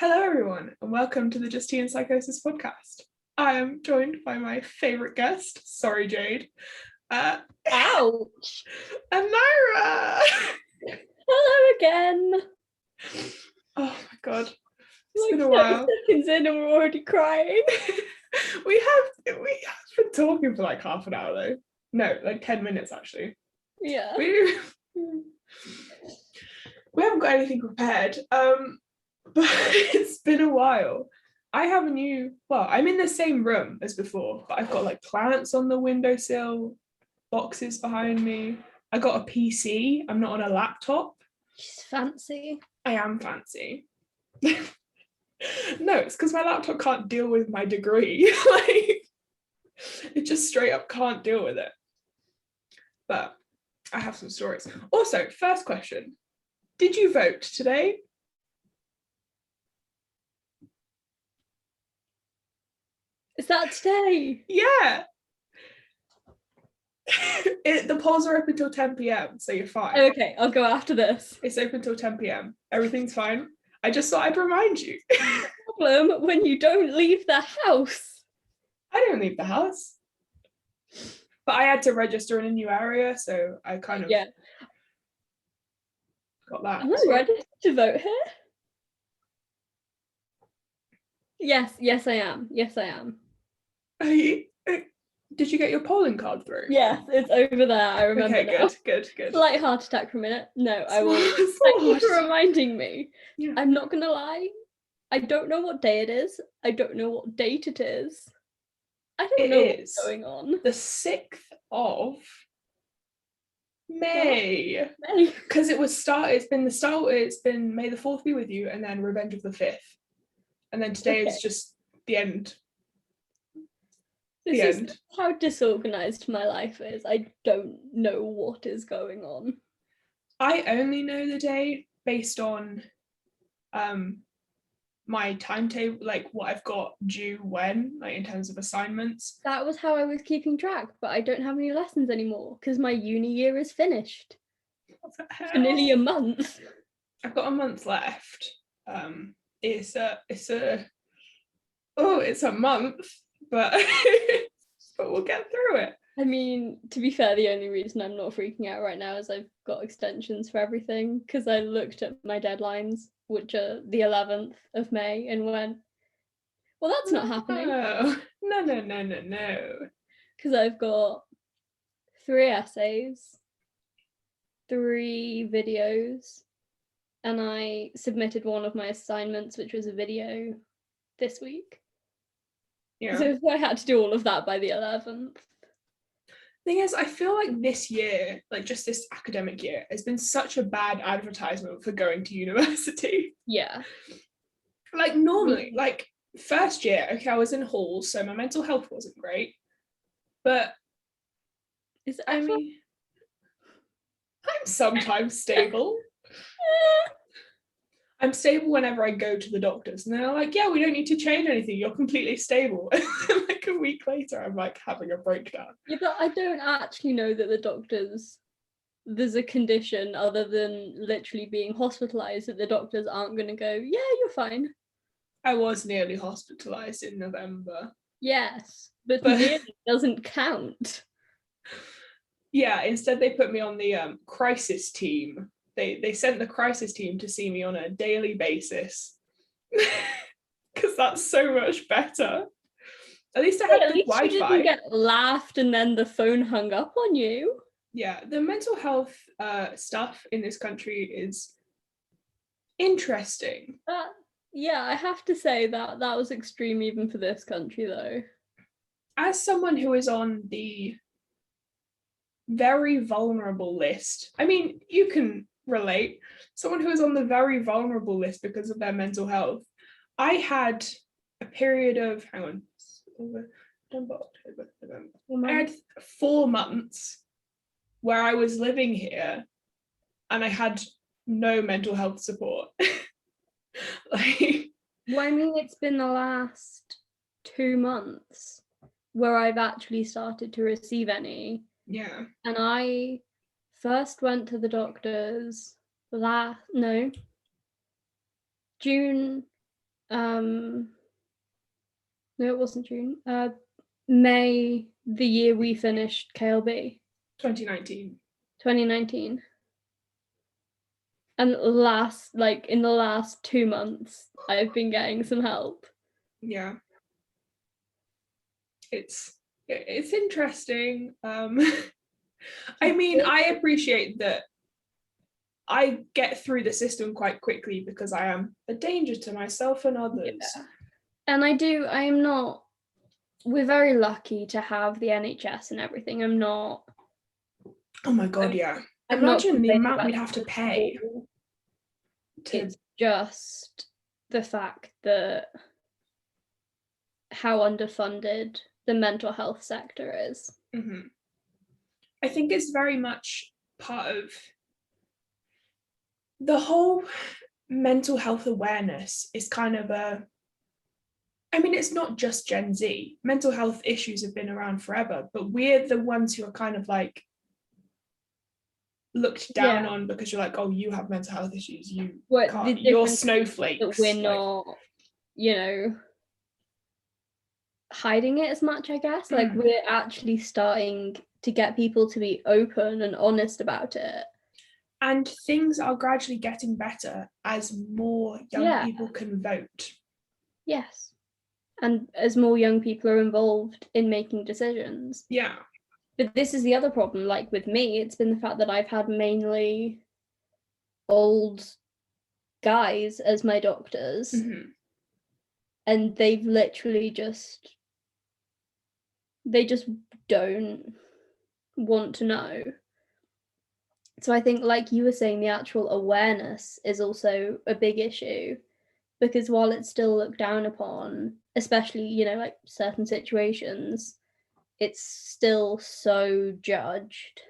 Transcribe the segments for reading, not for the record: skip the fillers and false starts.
Hello, everyone, and welcome to the Just Tea and Psychosis podcast. I am joined by my favourite guest, sorry, Jade, Ouch! Aneira! Hello again! Oh my god, it's Like been a while. Seconds in and we're already crying. we have been talking for like half an hour though. No, like 10 minutes actually. Yeah. We haven't got anything prepared. But it's been a while. I have I'm in the same room as before, but I've got like plants on the windowsill, boxes behind me. I got a PC. I'm not on a laptop. She's fancy. I am fancy. No, it's because my laptop can't deal with my degree. Like, it just straight up can't deal with it. But I have some stories. Also, first question. Did you vote today? Is that today? Yeah. The polls are open till 10 p.m, so you're fine. Okay, I'll go after this. It's open till 10 p.m. Everything's fine. I just thought I'd remind you. Problem when you don't leave the house. I don't leave the house. But I had to register in a new area, so I kind of got that. Am I ready to vote here? Yes, I am. Did you get your polling card through? Yes, it's over there. I remember now. Good. Slight heart attack for a minute. No, I will. Thank you for reminding me. Yeah. I'm not gonna lie. I don't know what day it is. I don't know what date it is. I don't know what's going on. The 6th of May. May. Because it's been May the 4th be with you, and then Revenge of the 5th. And then today is just the end. This is how disorganized my life is. I don't know what is going on. I only know the day based on my timetable, like what I've got due when, like in terms of assignments. That was how I was keeping track, but I don't have any lessons anymore because my uni year is finished. For nearly a month. I've got a month left. It's a month, but we'll get through it. I mean, to be fair, the only reason I'm not freaking out right now is I've got extensions for everything because I looked at my deadlines, which are the 11th of May, and went, well, that's not happening. No. Because I've got 3 essays, 3 videos, and I submitted one of my assignments, which was a video, this week. Yeah. So I had to do all of that by the 11th. Thing is, I feel like this year, like just this academic year, has been such a bad advertisement for going to university. Yeah. Like normally, like first year, okay, I was in halls, so my mental health wasn't great. But I'm sometimes stable. I'm stable whenever I go to the doctors, and they're like, yeah, we don't need to change anything, you're completely stable. And then like a week later, I'm like having a breakdown. Yeah, but I don't actually know that the doctors, there's a condition other than literally being hospitalized that the doctors aren't going to go, yeah, you're fine. I was nearly hospitalized in November. Yes, but nearly doesn't count. Yeah, instead they put me on the crisis team. They sent the crisis team to see me on a daily basis because that's so much better. At least I had good Wi-Fi. You didn't get laughed and then the phone hung up on you. Yeah, the mental health stuff in this country is interesting. Yeah, I have to say that was extreme even for this country though. As someone who is on the very vulnerable list, I mean, you can relate, someone who is on the very vulnerable list because of their mental health, I had a period of October, November. I had 4 months where I was living here and I had no mental health support. Well, I mean, it's been the last 2 months where I've actually started to receive any. Yeah. And I first went to the doctors June No, it wasn't June. May, the year we finished KLB. 2019. 2019. And in the last 2 months, I've been getting some help. Yeah. It's interesting. I mean, I appreciate that I get through the system quite quickly because I am a danger to myself and others. Yeah. And we're very lucky to have the NHS and everything. Oh my God, yeah. I'm Imagine the amount we'd have to pay. It's just the fact that how underfunded the mental health sector is. Mm-hmm. I think it's very much part of the whole mental health awareness is kind of it's not just Gen Z. Mental health issues have been around forever, but we're the ones who are kind of like looked down on because you're like, oh, you have mental health issues. You're snowflakes. That we're not, hiding it as much, I guess. Like we're actually starting to get people to be open and honest about it. And things are gradually getting better as more young people can vote. Yes. And as more young people are involved in making decisions. Yeah. But this is the other problem. Like with me, it's been the fact that I've had mainly old guys as my doctors. Mm-hmm. And they've literally they just don't want to know. So I think, like you were saying, the actual awareness is also a big issue, because while it's still looked down upon, especially, like certain situations, it's still so judged.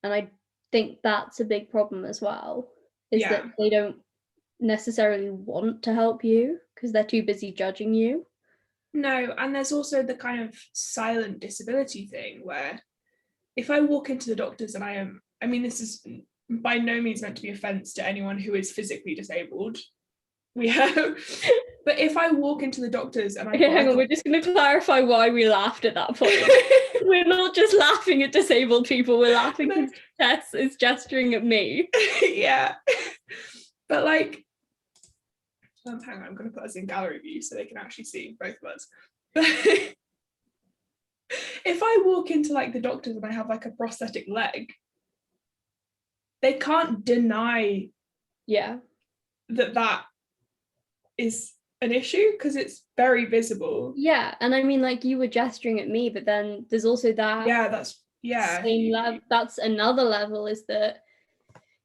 And I think that's a big problem as well, is that they don't necessarily want to help you because they're too busy judging you. No, and there's also the kind of silent disability thing where if I walk into the doctors and this is by no means meant to be offense to anyone who is physically disabled. But if I walk into the doctors and we're just going to clarify why we laughed at that point. We're not just laughing at disabled people, we're laughing because Tess is gesturing at me. Yeah. But like, hang on, I'm going to put us in gallery view so they can actually see both of us. If I walk into like the doctors and I have like a prosthetic leg, they can't deny that is an issue because it's very visible. Yeah, and I mean, like, you were gesturing at me, but then there's also that. Yeah, that's that's another level, is that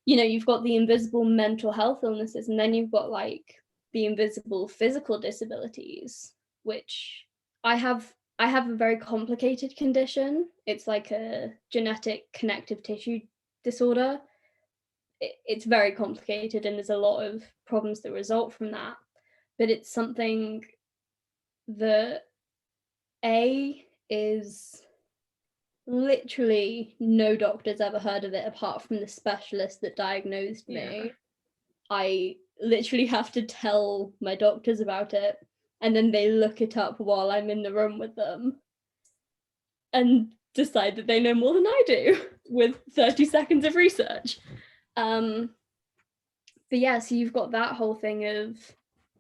you've got the invisible mental health illnesses, and then you've got like the invisible physical disabilities, which I have a very complicated condition. It's like a genetic connective tissue disorder. It's very complicated, and there's a lot of problems that result from that. But it's something that is literally no doctor's ever heard of it apart from the specialist that diagnosed me. I literally have to tell my doctors about it, and then they look it up while I'm in the room with them and decide that they know more than I do with 30 seconds of research. But yeah, so you've got that whole thing of,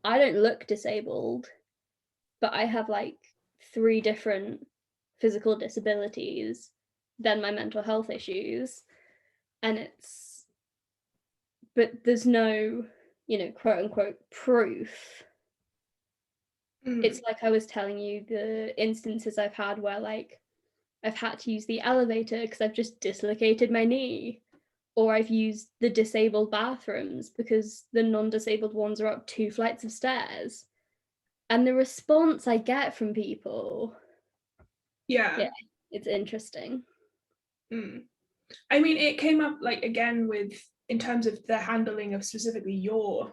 I don't look disabled, but I have like 3 different physical disabilities, then my mental health issues, but there's no, quote unquote proof. It's like I was telling you, the instances I've had where like I've had to use the elevator because I've just dislocated my knee, or I've used the disabled bathrooms because the non-disabled ones are up 2 flights of stairs. And the response I get from people, it's interesting. I mean, it came up like again in terms of the handling of specifically your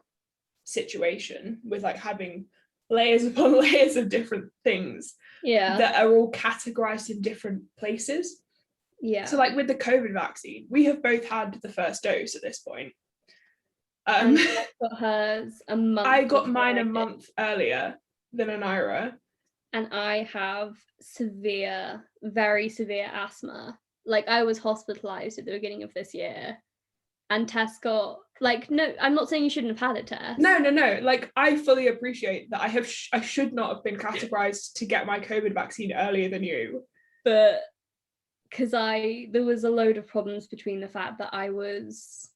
situation with like having layers upon layers of different things that are all categorized in different places. So like with the COVID vaccine, we have both had the first dose at this point. And I got hers a month. I got mine a month earlier than Aneira. And I have severe, very severe asthma. Like, I was hospitalized at the beginning of this year, and Tess got, like, no, I'm not saying you shouldn't have had it, Tess. No. Like, I fully appreciate that I should not have been categorized to get my COVID vaccine earlier than you. But because there was a load of problems between the fact that I was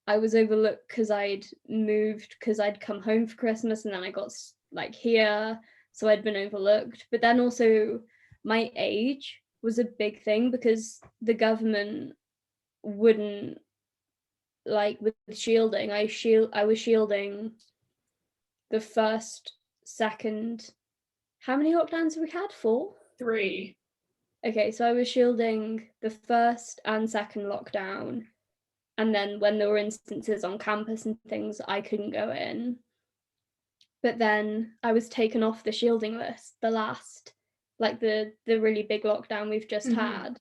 overlooked because I'd moved, because I'd come home for Christmas and then I got like here, so I'd been overlooked. But then also my age was a big thing because the government wouldn't, like, with shielding, I was shielding the first, second, how many lockdowns have we had? 4? 3. Okay, so I was shielding the first and second lockdown, and then when there were instances on campus and things, I couldn't go in. But then I was taken off the shielding list, the last, like the really big lockdown we've just had,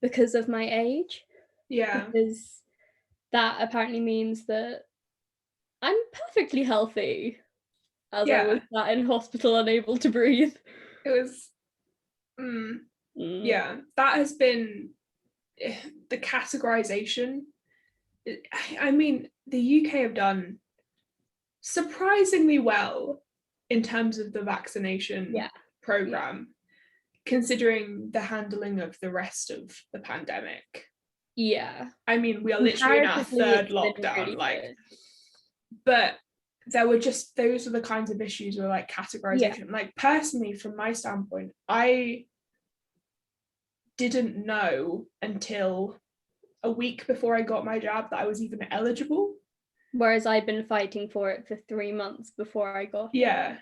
because of my age. Yeah. Because that apparently means that I'm perfectly healthy, as I was sat in hospital unable to breathe. It was, yeah, that has been the categorization. I mean, the UK have done surprisingly well in terms of the vaccination program, considering the handling of the rest of the pandemic. Yeah. I mean, we are literally in our third lockdown, really, like good. But there were just, those are the kinds of issues where, like, categorization, like, personally, from my standpoint, I didn't know until a week before I got my jab that I was even eligible. Whereas I'd been fighting for it for 3 months before I got it.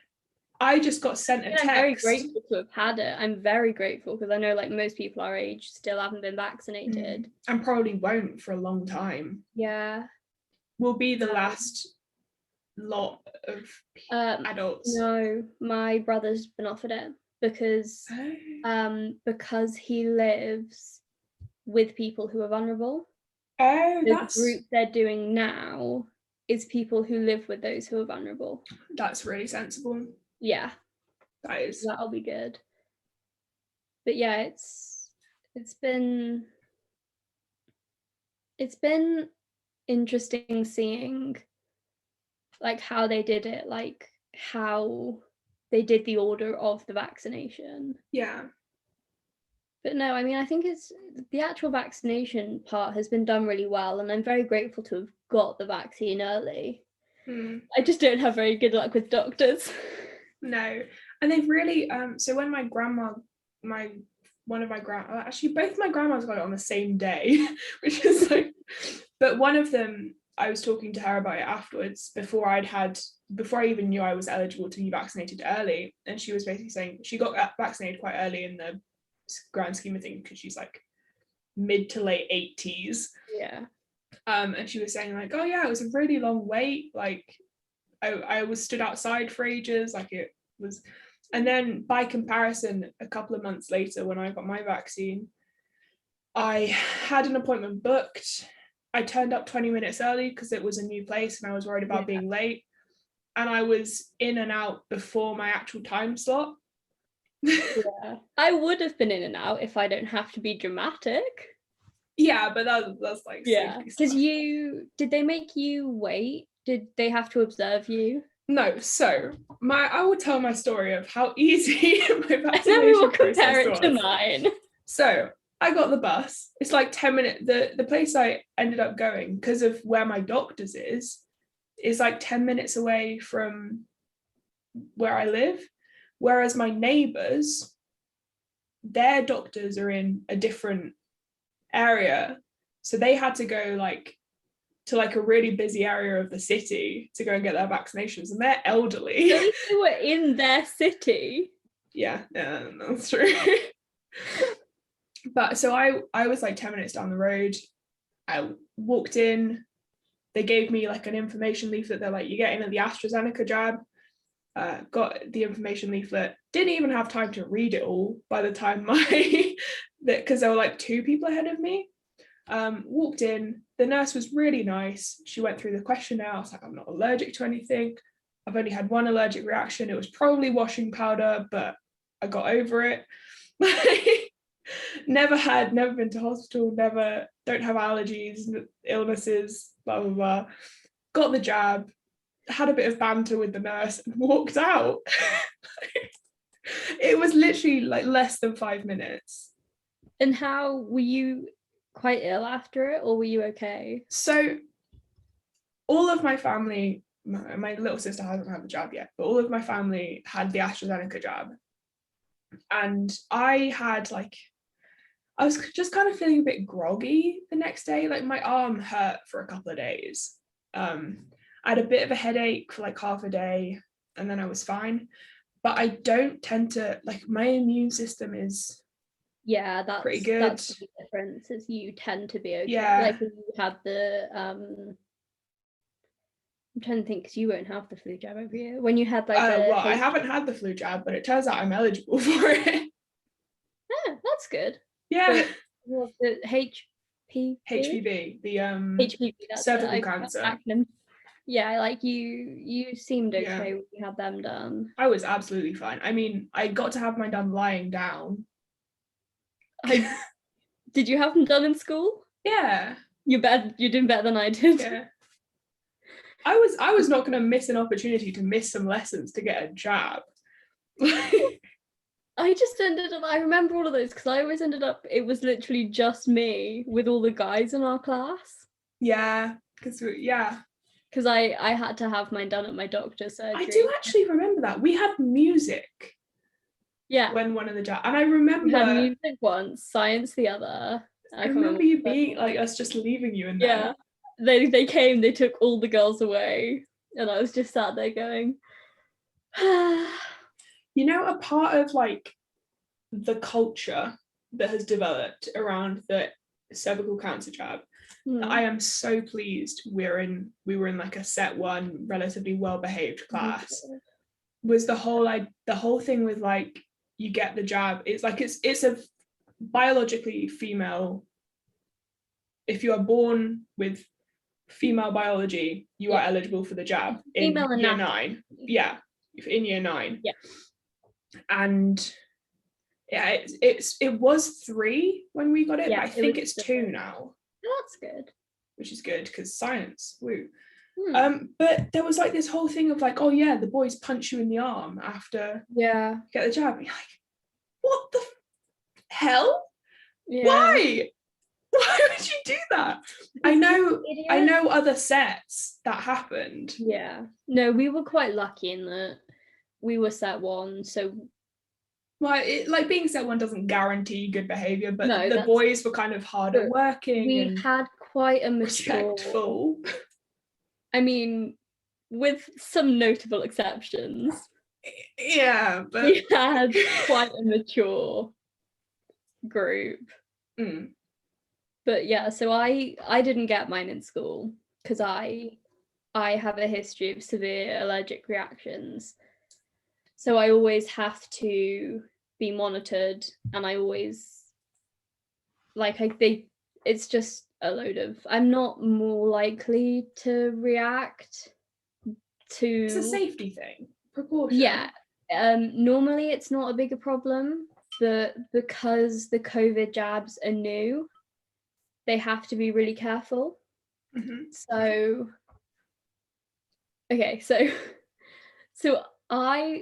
I just got sent a text. I'm very grateful to have had it. I'm very grateful because I know, like, most people our age still haven't been vaccinated. And probably won't for a long time. Yeah. We'll be the last lot of adults. No, my brother's been offered it because he lives with people who are vulnerable. The group they're doing now is people who live with those who are vulnerable. That's really sensible. Yeah. That'll be good. But yeah, it's been interesting seeing, like, how they did it, like how they did the order of the vaccination. Yeah. But no, I mean, I think it's the actual vaccination part has been done really well, and I'm very grateful to have got the vaccine early. I just don't have very good luck with doctors. No, and they've really so when my grandma, actually both my grandmas got it on the same day, which is like, but one of them, I was talking to her about it afterwards before I even knew I was eligible to be vaccinated early, and she was basically saying she got vaccinated quite early in the grand scheme of things because she's like mid to late 80s. Yeah. And she was saying, like, oh yeah, it was a really long wait, like I was stood outside for ages, like it was. And then by comparison, a couple of months later when I got my vaccine, I had an appointment booked. I turned up 20 minutes early because it was a new place and I was worried about being late, and I was in and out before my actual time slot. Yeah, I would have been in and out if I don't have to be dramatic. Yeah, but that's like, yeah, because did they make you wait? Did they have to observe you? No, so I will tell my story of how easy my vaccination process was. To mine. So I got the bus. It's like 10 minutes. The place I ended up going, because of where my doctor's is like 10 minutes away from where I live. Whereas my neighbours, their doctors are in a different area. So they had to go like to like a really busy area of the city to go and get their vaccinations, and they're elderly. At least they were in their city. Yeah, that's true. But so I was like 10 minutes down the road. I walked in. They gave me like an information leaflet. They're like, you get in at the AstraZeneca jab. Got the information leaflet. Didn't even have time to read it all by the time because there were like 2 people ahead of me. Walked in, the nurse was really nice. She went through the questionnaire. I was like, I'm not allergic to anything. I've only had one allergic reaction. It was probably washing powder, but I got over it. Never been to hospital, don't have allergies, illnesses, blah, blah, blah. Got the jab, had a bit of banter with the nurse and walked out. It was literally like less than 5 minutes. And how were you quite ill after it, or were you okay? So all of my family, my little sister hasn't had the jab yet, but all of my family had the AstraZeneca jab. And I was just kind of feeling a bit groggy the next day. Like my arm hurt for a couple of days. I had a bit of a headache for like half a day, and then I was fine. But I don't tend to, like, my immune system is that's pretty good. That's the difference, is you tend to be okay. Yeah. Like when you had the I'm trying to think, because you won't have the flu jab every year. When you had like I haven't had the flu jab, but it turns out I'm eligible for it. Yeah, that's good. Yeah. But the HPV, the HPV, cervical cancer. Acronym. Yeah, like you seemed okay when you had them done. I was absolutely fine. I mean, I got to have mine done lying down. Did you have them done in school? Yeah. You're doing better than I did. Yeah. I was not going to miss an opportunity to miss some lessons to get a jab. I just ended up, I remember all of those because I always ended up, it was literally just me with all the guys in our class. Yeah, because I had to have mine done at my doctor's surgery. I do actually remember that. We had music. Yeah. When one of the jobs, and I remember we had music once, science the other. I remember you being like us, just leaving you in there. Yeah, they came, they took all the girls away, and I was just sat there going, you know, a part of like the culture that has developed around the cervical cancer jab, I am so pleased we were in like a set one, relatively well-behaved class, was the whole thing with like, you get the jab, it's like it's a biologically female, if you are born with female biology, you are eligible for the jab in year 9. Yeah, in year 9. Yeah. And yeah, it was 3 when we got it, but I think it's 2 now. That's good. Which is good because science, woo. But there was like this whole thing of like, oh yeah, the boys punch you in the arm after you get the jab. And you're like, what the hell? Yeah. Why would you do that? I know other sets that happened. Yeah, no, we were quite lucky in that we were set 1, so well, like being set 1 doesn't guarantee good behavior, but the boys were kind of harder working. We had quite a mature, respectful. I mean, with some notable exceptions. Yeah, but we had quite a mature group. But yeah, so I didn't get mine in school because I have a history of severe allergic reactions. So I always have to be monitored, and I always it's just a load of, I'm not more likely to react to, it's a safety thing, proportion. Yeah. Normally it's not a bigger problem, but because the COVID jabs are new, they have to be really careful. So okay, so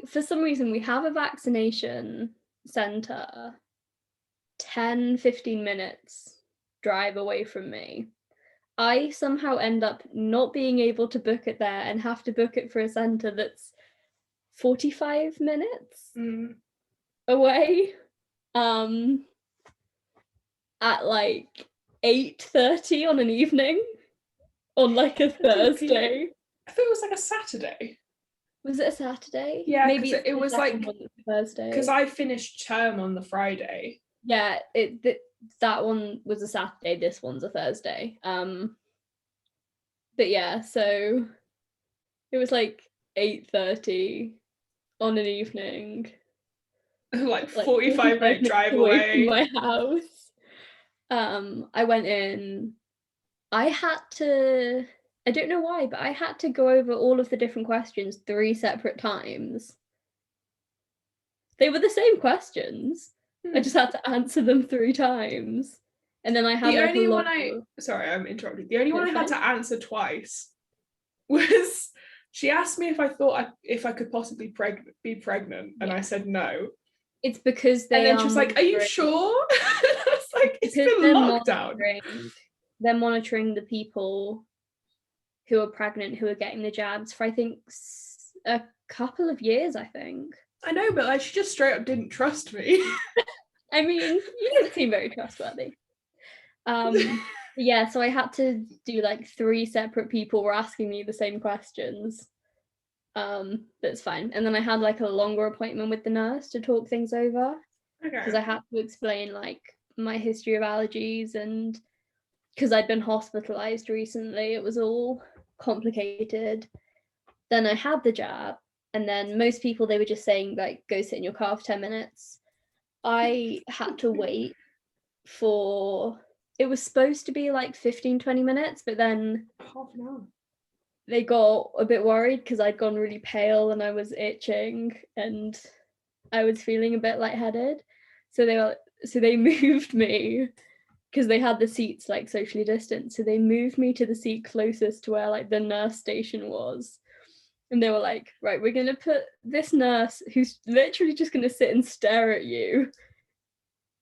for some reason, we have a vaccination center 10-15 minutes drive away from me. I somehow end up not being able to book it there and have to book it for a center that's 45 minutes away at like 8:30 on an evening on like a Thursday. I thought it was like a Saturday. Was it a Saturday? Yeah, maybe it was like Thursday. Because I finished term on the Friday. Yeah, that one was a Saturday. This one's a Thursday. But yeah, so it was like 8:30 on an evening. like 45-minute drive away from my house. I went in. I don't know why, but I had to go over all of the different questions 3 separate times. They were the same questions. I just had to answer them 3 times. And then I had the like only a one lot. sorry, I'm interrupting. The only one I It's had fine. to answer twice was she asked me if I thought if I could possibly be pregnant, and I Yeah. said no. It's because And they then are she was like, "Are you monitoring. sure?" I was like, "It's Because been lockdown." they're monitoring the people who are pregnant who are getting the jabs for I think a couple of years, I think. I know, but like she just straight up didn't trust me. I mean, you don't seem very trustworthy. Yeah, so I had to do like 3 separate people were asking me the same questions. That's fine. And then I had like a longer appointment with the nurse to talk things over because Okay. I had to explain like my history of allergies, and because I'd been hospitalized recently, it was all complicated. Then I had the jab, and then most people, they were just saying like go sit in your car for 10 minutes. I had to wait for, it was supposed to be like 15-20 minutes, but then Half an hour. they got a bit worried because I'd gone really pale and I was itching and I was feeling a bit lightheaded. So they moved me because they had the seats like socially distanced. So they moved me to the seat closest to where like the nurse station was. And they were like, right, we're gonna put this nurse who's literally just gonna sit and stare at you.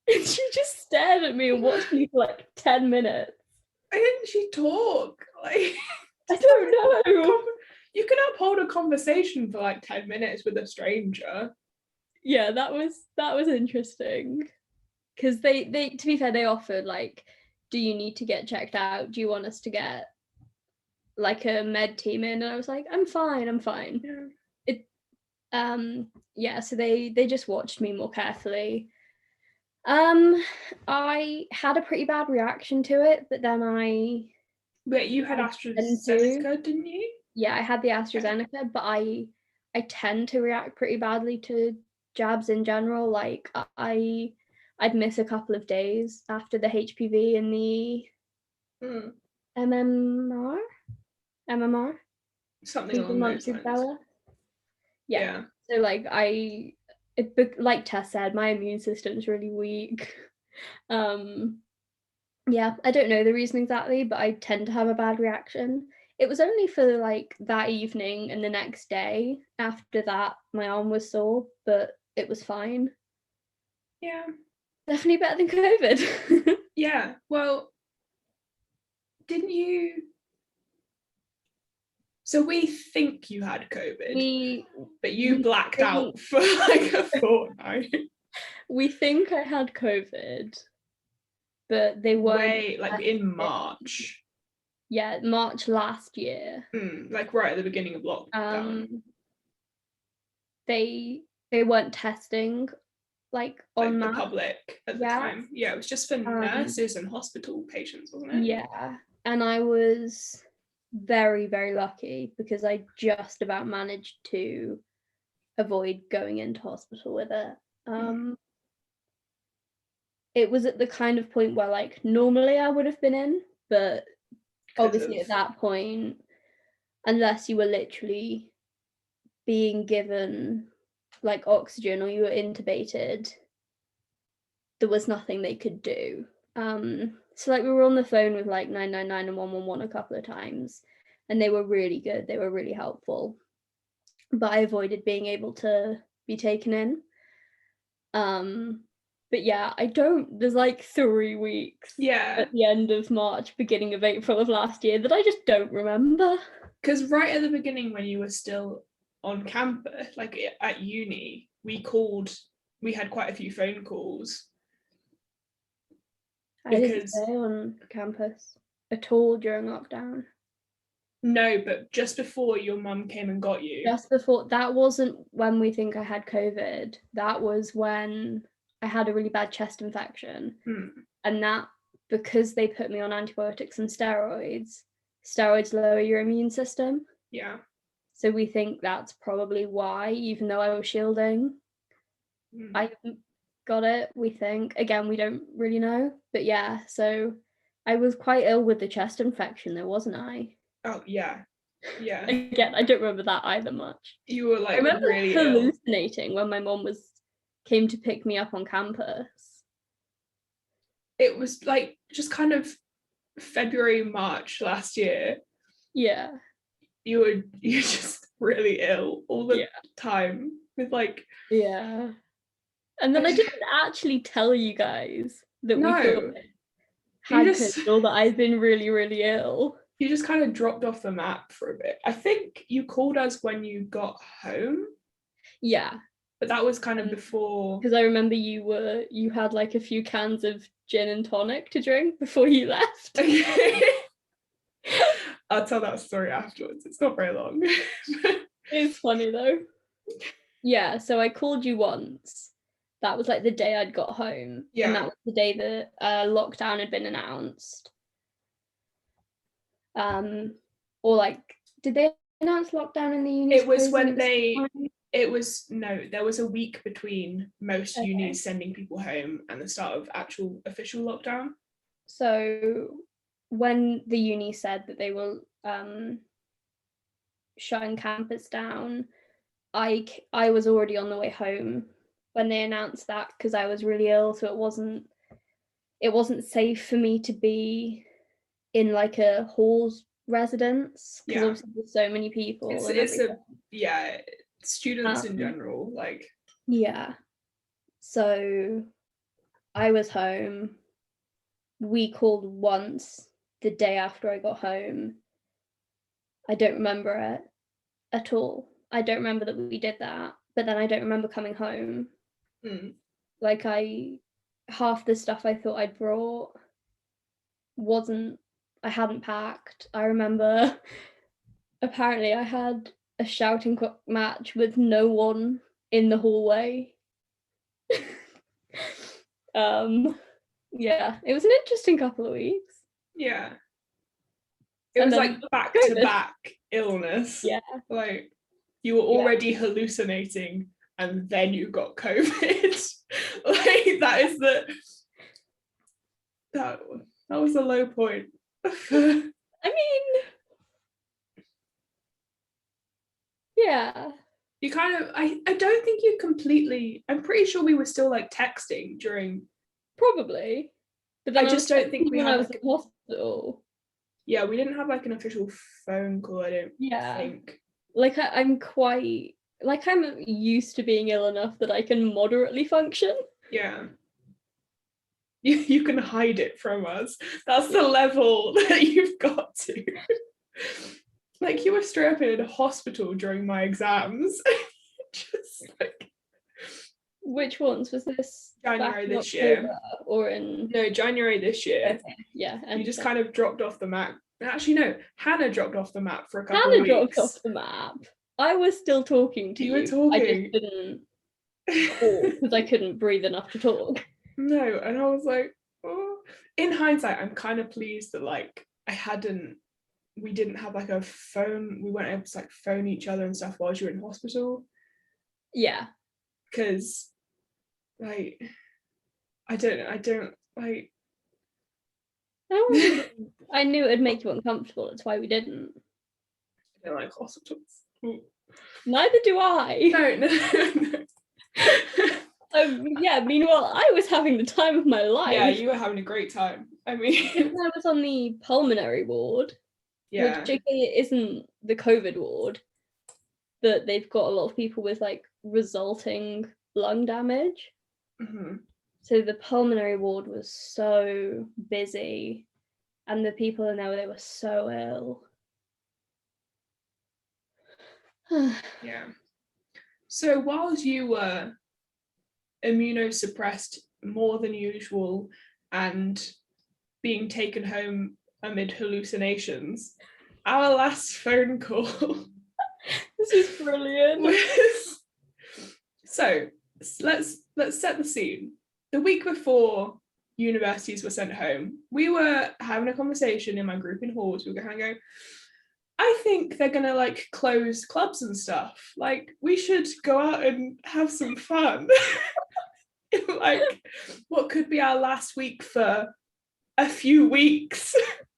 And she just stared at me and watched me for like 10 minutes. Why didn't she talk? Like, I don't know. you can uphold a conversation for like 10 minutes with a stranger. Yeah, that was interesting. Because they to be fair, they offered like, do you need to get checked out? Do you want us to get like a med team in? And I was like, I'm fine. Yeah. Yeah, so they just watched me more carefully. I had a pretty bad reaction to it, but then But you had tend to, AstraZeneca, didn't you? yeah, I had the Okay. AstraZeneca, but I tend to react pretty badly to jabs in general. Like I'd miss a couple of days after the HPV and the MMR, MMR, Something measles, along mumps, those lines. rubella. Yeah. Yeah. So like like Tess said, my immune system's really weak. Yeah, I don't know the reason exactly, but I tend to have a bad reaction. It was only for like that evening and the next day. After that, my arm was sore, but it was fine. Yeah. Definitely better than COVID. Yeah. Well, didn't you? So we think you had COVID, but you blacked out for like a fortnight. We think I had COVID, but they weren't. Way like in March. Yeah, March last year. Like right at the beginning of lockdown. They weren't testing like on Like the mass. public at the time. Yeah, it was just for nurses and hospital patients, wasn't it? Yeah, and I was very, very lucky because I just about managed to avoid going into hospital with it. It was at the kind of point where like normally I would have been in, but obviously at that point, unless you were literally being given like oxygen or you were intubated, there was nothing they could do. So like we were on the phone with like 999 and 111 a couple of times, and they were really good. They were really helpful. But I avoided being able to be taken in. But yeah, there's like 3 weeks at the end of March, beginning of April of last year that I just don't remember. Because right at the beginning when you were still on campus, like at uni, we had quite a few phone calls. I didn't stay on campus at all during lockdown. No, but just before your mum came and got you. Just before, that wasn't when we think I had COVID. That was when I had a really bad chest infection. And that, because they put me on antibiotics and steroids lower your immune system. Yeah. So we think that's probably why, even though I was shielding. got it, we think. Again, we don't really know. But yeah, so I was quite ill with the chest infection though, wasn't I? Oh yeah. Yeah. Again, I don't remember that either much. You were I like remember really ill. hallucinating when my mom came to pick me up on campus. It was like just kind of February, March last year. Yeah. You just really ill all the time with like Yeah. And then I didn't actually tell you guys that we thought had COVID or that I'd been really, really ill. You just kind of dropped off the map for a bit. I think you called us when you got home. Yeah. But that was kind of before. Because I remember you had like a few cans of gin and tonic to drink before you left. I'll tell that story afterwards. It's not very long. It's funny though. Yeah, so I called you once. That was like the day I'd got home. Yeah. And that was the day that lockdown had been announced. Or like, did they announce lockdown in the unis? It was when there was a week between most unis sending people home and the start of actual official lockdown. So when the uni said that they were shutting campus down, I was already on the way home when they announced that because I was really ill, so it wasn't safe for me to be in like a hall's residence because obviously there's so many people. Students in general, like. Yeah. So I was home. We called once the day after I got home. I don't remember it at all. I don't remember that we did that, but then I don't remember coming home. Like half the stuff I thought I'd brought I hadn't packed. I remember apparently I had a shouting match with no one in the hallway. Yeah, it was an interesting couple of weeks. Yeah. It was like back to back illness. Yeah. Like you were already hallucinating and then you got COVID. Like that was a low point. I mean, yeah. You kind of I don't think you completely, I'm pretty sure we were still like texting during. Probably. But then I just don't think we had I was in hospital. Yeah, we didn't have like an official phone call, I don't think. Like I'm used to being ill enough that I can moderately function. Yeah. You can hide it from us. That's the level that you've got to. Like you were straight up in a hospital during my exams. Just like. Which ones was this? January this year. Or in January this year. Okay. Yeah. And you just kind of dropped off the map. Actually, no, Hannah dropped off the map for a couple of weeks. Hannah dropped off the map. I was still talking to you. You were talking. I just didn't talk because I couldn't breathe enough to talk. No, and I was like, oh. In hindsight, I'm kind of pleased that like we didn't have like a phone. We weren't able to like phone each other and stuff while you were in hospital. Yeah. Because like I don't like. I knew it'd make you uncomfortable. That's why we didn't. I don't like hospitals. Neither do I. No. Yeah, meanwhile, I was having the time of my life. Yeah, you were having a great time. I mean, I was on the pulmonary ward. Yeah. Which isn't the COVID ward, but they've got a lot of people with like resulting lung damage. Mm-hmm. So the pulmonary ward was so busy, and the people in there, they were so ill. Yeah. So whilst you were immunosuppressed more than usual and being taken home amid hallucinations, our last phone call. This is brilliant. So let's set the scene. The week before universities were sent home, we were having a conversation in my group in halls. We were kind of going, I think they're gonna like close clubs and stuff. Like we should go out and have some fun. like what could be our last week for a few weeks.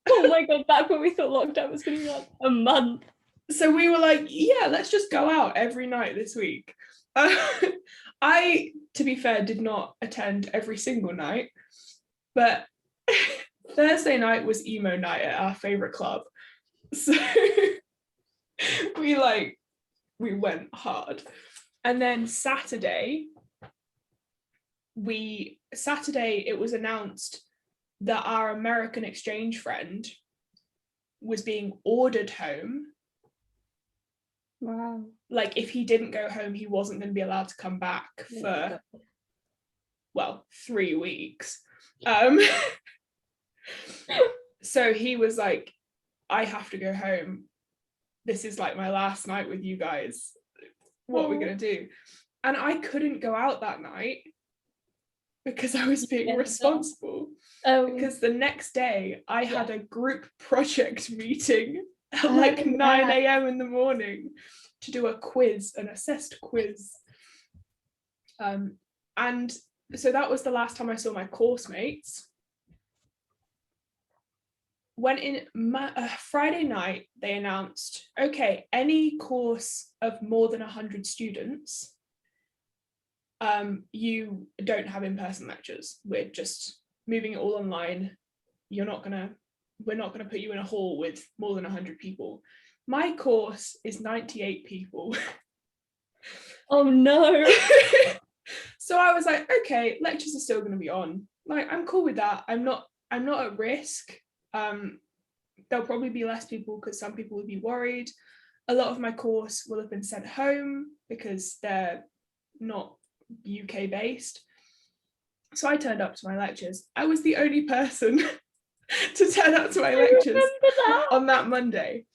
Oh my god, back when we thought lockdown was going to be like a month. So we were like, yeah, let's just go out every night this week. I, to be fair, did not attend every single night, but Thursday night was emo night at our favorite club. So we went hard. And then Saturday, it was announced that our American exchange friend was being ordered home. Wow. Like if he didn't go home, he wasn't going to be allowed to come back for, 3 weeks. So he was like, I have to go home. This is like my last night with you guys. What are we going to do? And I couldn't go out that night because I was being responsible. Because the next day I had a group project meeting at like 9 a.m. in the morning to do a quiz, an assessed quiz. And so that was the last time I saw my course mates. When in Friday night, they announced, okay, any course of more than 100 students, you don't have in-person lectures. We're just moving it all online. We're not gonna put you in a hall with more than 100 people. My course is 98 people. Oh no. So I was like, okay, lectures are still gonna be on. Like, I'm cool with that. I'm not at risk. There'll probably be less people because some people will be worried. A lot of my course will have been sent home because they're not UK based. So I turned up to my lectures. I was the only person to turn up to my lectures on that Monday.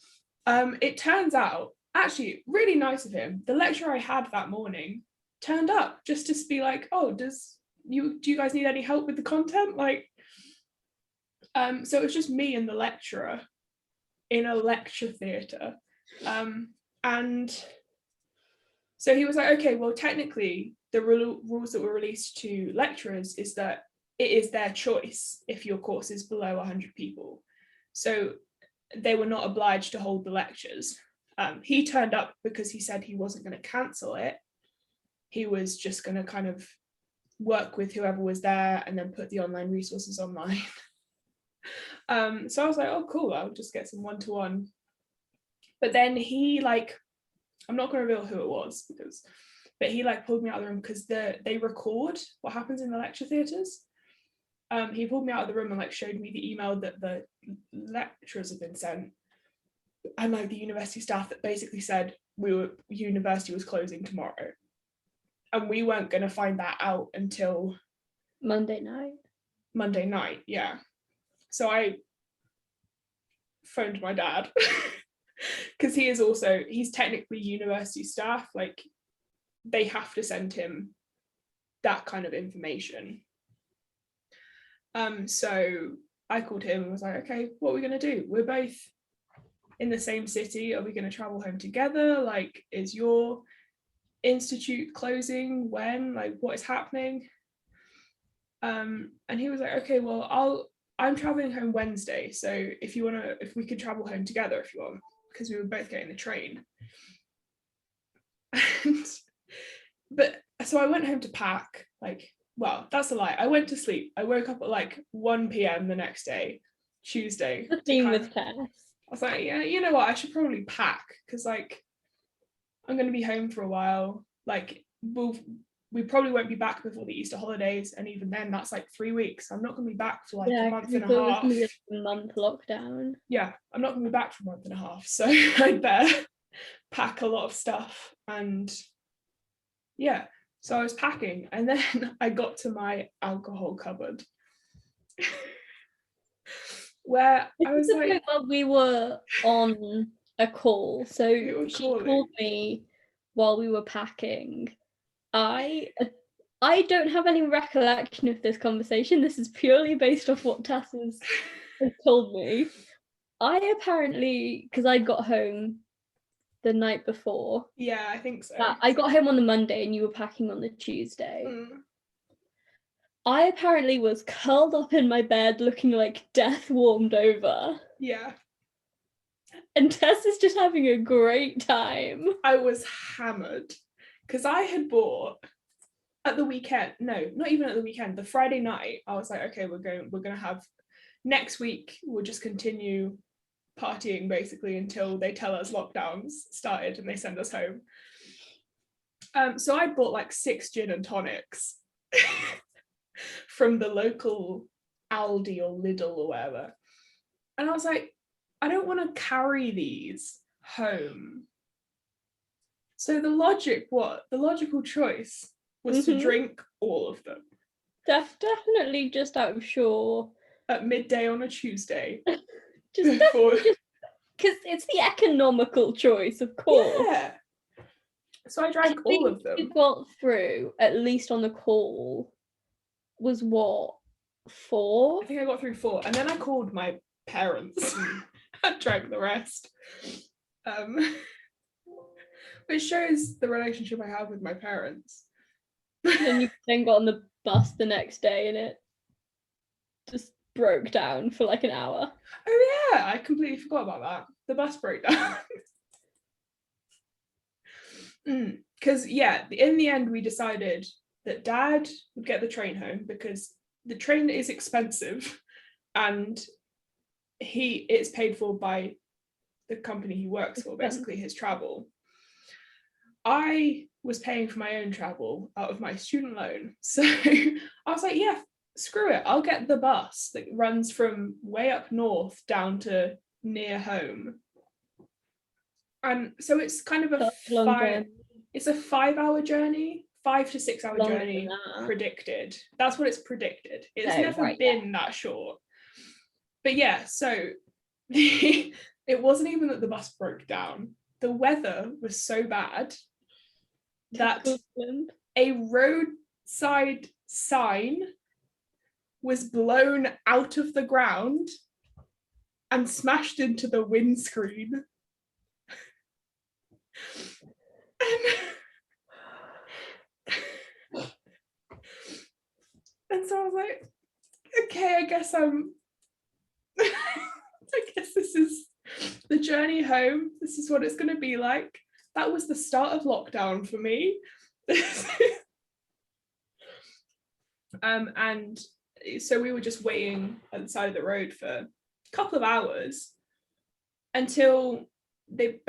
It turns out, actually, really nice of him. The lecturer I had that morning turned up just to be like, oh, do you guys need any help with the content? Like, so it was just me and the lecturer in a lecture theatre. And so he was like, okay, well, technically the rules that were released to lecturers is that it is their choice if your course is below 100 people. So they were not obliged to hold the lectures. He turned up because he said he wasn't going to cancel it. He was just going to kind of work with whoever was there and then put the online resources online. So I was like, oh, cool, I'll just get some one-to-one. But then he, like, I'm not going to reveal who it was, but he like pulled me out of the room because they record what happens in the lecture theatres. He pulled me out of the room and like showed me the email that the lecturers had been sent, and like the university staff that basically said university was closing tomorrow, and we weren't going to find that out until Monday night. Yeah. So I phoned my dad because he's technically university staff, like they have to send him that kind of information. So I called him and was like, okay, what are we going to do? We're both in the same city. Are we going to travel home together? Like, is your institute closing? When? Like, what is happening? And he was like, okay, well, I'm traveling home Wednesday, so if we could travel home together if you want, because we were both getting the train. So I went home to pack, like, well, that's a lie. I went to sleep. I woke up at like 1 p.m. the next day, Tuesday. The theme with Tess. I was like, yeah, you know what? I should probably pack because like I'm going to be home for a while. Like we probably won't be back before the Easter holidays, and even then that's like 3 weeks. I'm not going to be back for like a month and a half. It was going to be a month lockdown. Yeah, I'm not going to be back for a month and a half, so I'd better pack a lot of stuff. And yeah, so I was packing, and then I got to my alcohol cupboard where I was like, well, we were on a call, so she called me while we were packing. I don't have any recollection of this conversation. This is purely based off what Tess has told me. I apparently, because I got home the night before. Yeah, I think so. I got home on the Monday and you were packing on the Tuesday. I apparently was curled up in my bed looking like death warmed over. Yeah. And Tess is just having a great time. I was hammered because I had bought at the weekend. No, not even at the weekend. The Friday night, I was like, okay, we're gonna have next week. We'll just continue partying basically until they tell us lockdowns started and they send us home. So I bought like 6 gin and tonics from the local Aldi or Lidl or whatever. And I was like, I don't want to carry these home. So the logical choice was to drink all of them. Definitely just out of shore. At midday on a Tuesday. Just because it's the economical choice, of course. Yeah. So I drank all of them. You got through, at least on the call, was what, 4? I think I got through 4, and then I called my parents and drank the rest. Which shows the relationship I have with my parents. And you then got on the bus the next day and it just broke down for like an hour. Oh yeah, I completely forgot about that. The bus broke down. Because in the end we decided that Dad would get the train home because the train is expensive and it's paid for by the company he works for, basically his travel. I was paying for my own travel out of my student loan. So I was like, yeah, screw it. I'll get the bus that runs from way up north down to near home. And so it's kind of it's a 5-hour journey, 5 to 6 hour journey predicted. That's what it's predicted. It's never been that short. But yeah, so it wasn't even that the bus broke down. The weather was so bad that a roadside sign was blown out of the ground and smashed into the windscreen. And so I was like, okay, I guess this is the journey home. This is what it's going to be like. That was the start of lockdown for me. And so we were just waiting at the side of the road for a couple of hours until the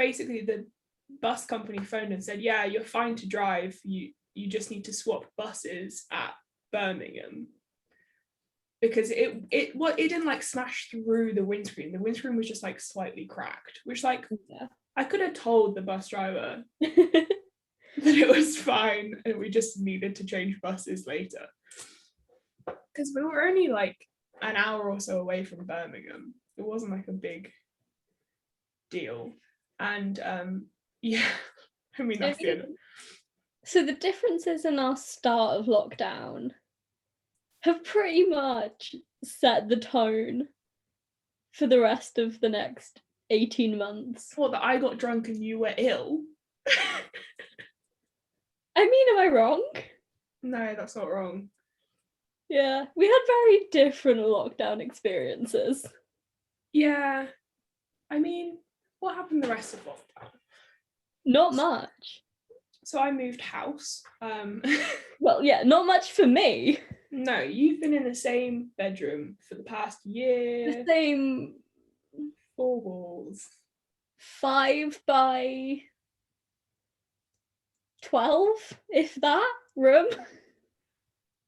bus company phoned and said, yeah, you're fine to drive. You just need to swap buses at Birmingham. Because it didn't like smash through the windscreen. The windscreen was just like slightly cracked, which like I could have told the bus driver that it was fine and we just needed to change buses later. Because we were only like an hour or so away from Birmingham. It wasn't like a big deal. And yeah, I mean that's good. So the differences in our start of lockdown have pretty much set the tone for the rest of the next 18 months. What, that I got drunk and you were ill? I mean, am I wrong? No, that's not wrong. Yeah, we had very different lockdown experiences. Yeah. I mean, what happened the rest of lockdown? Not much. So I moved house. Well, yeah, not much for me. No, you've been in the same bedroom for the past year. The same 4 walls. 5 by 12, if that, room.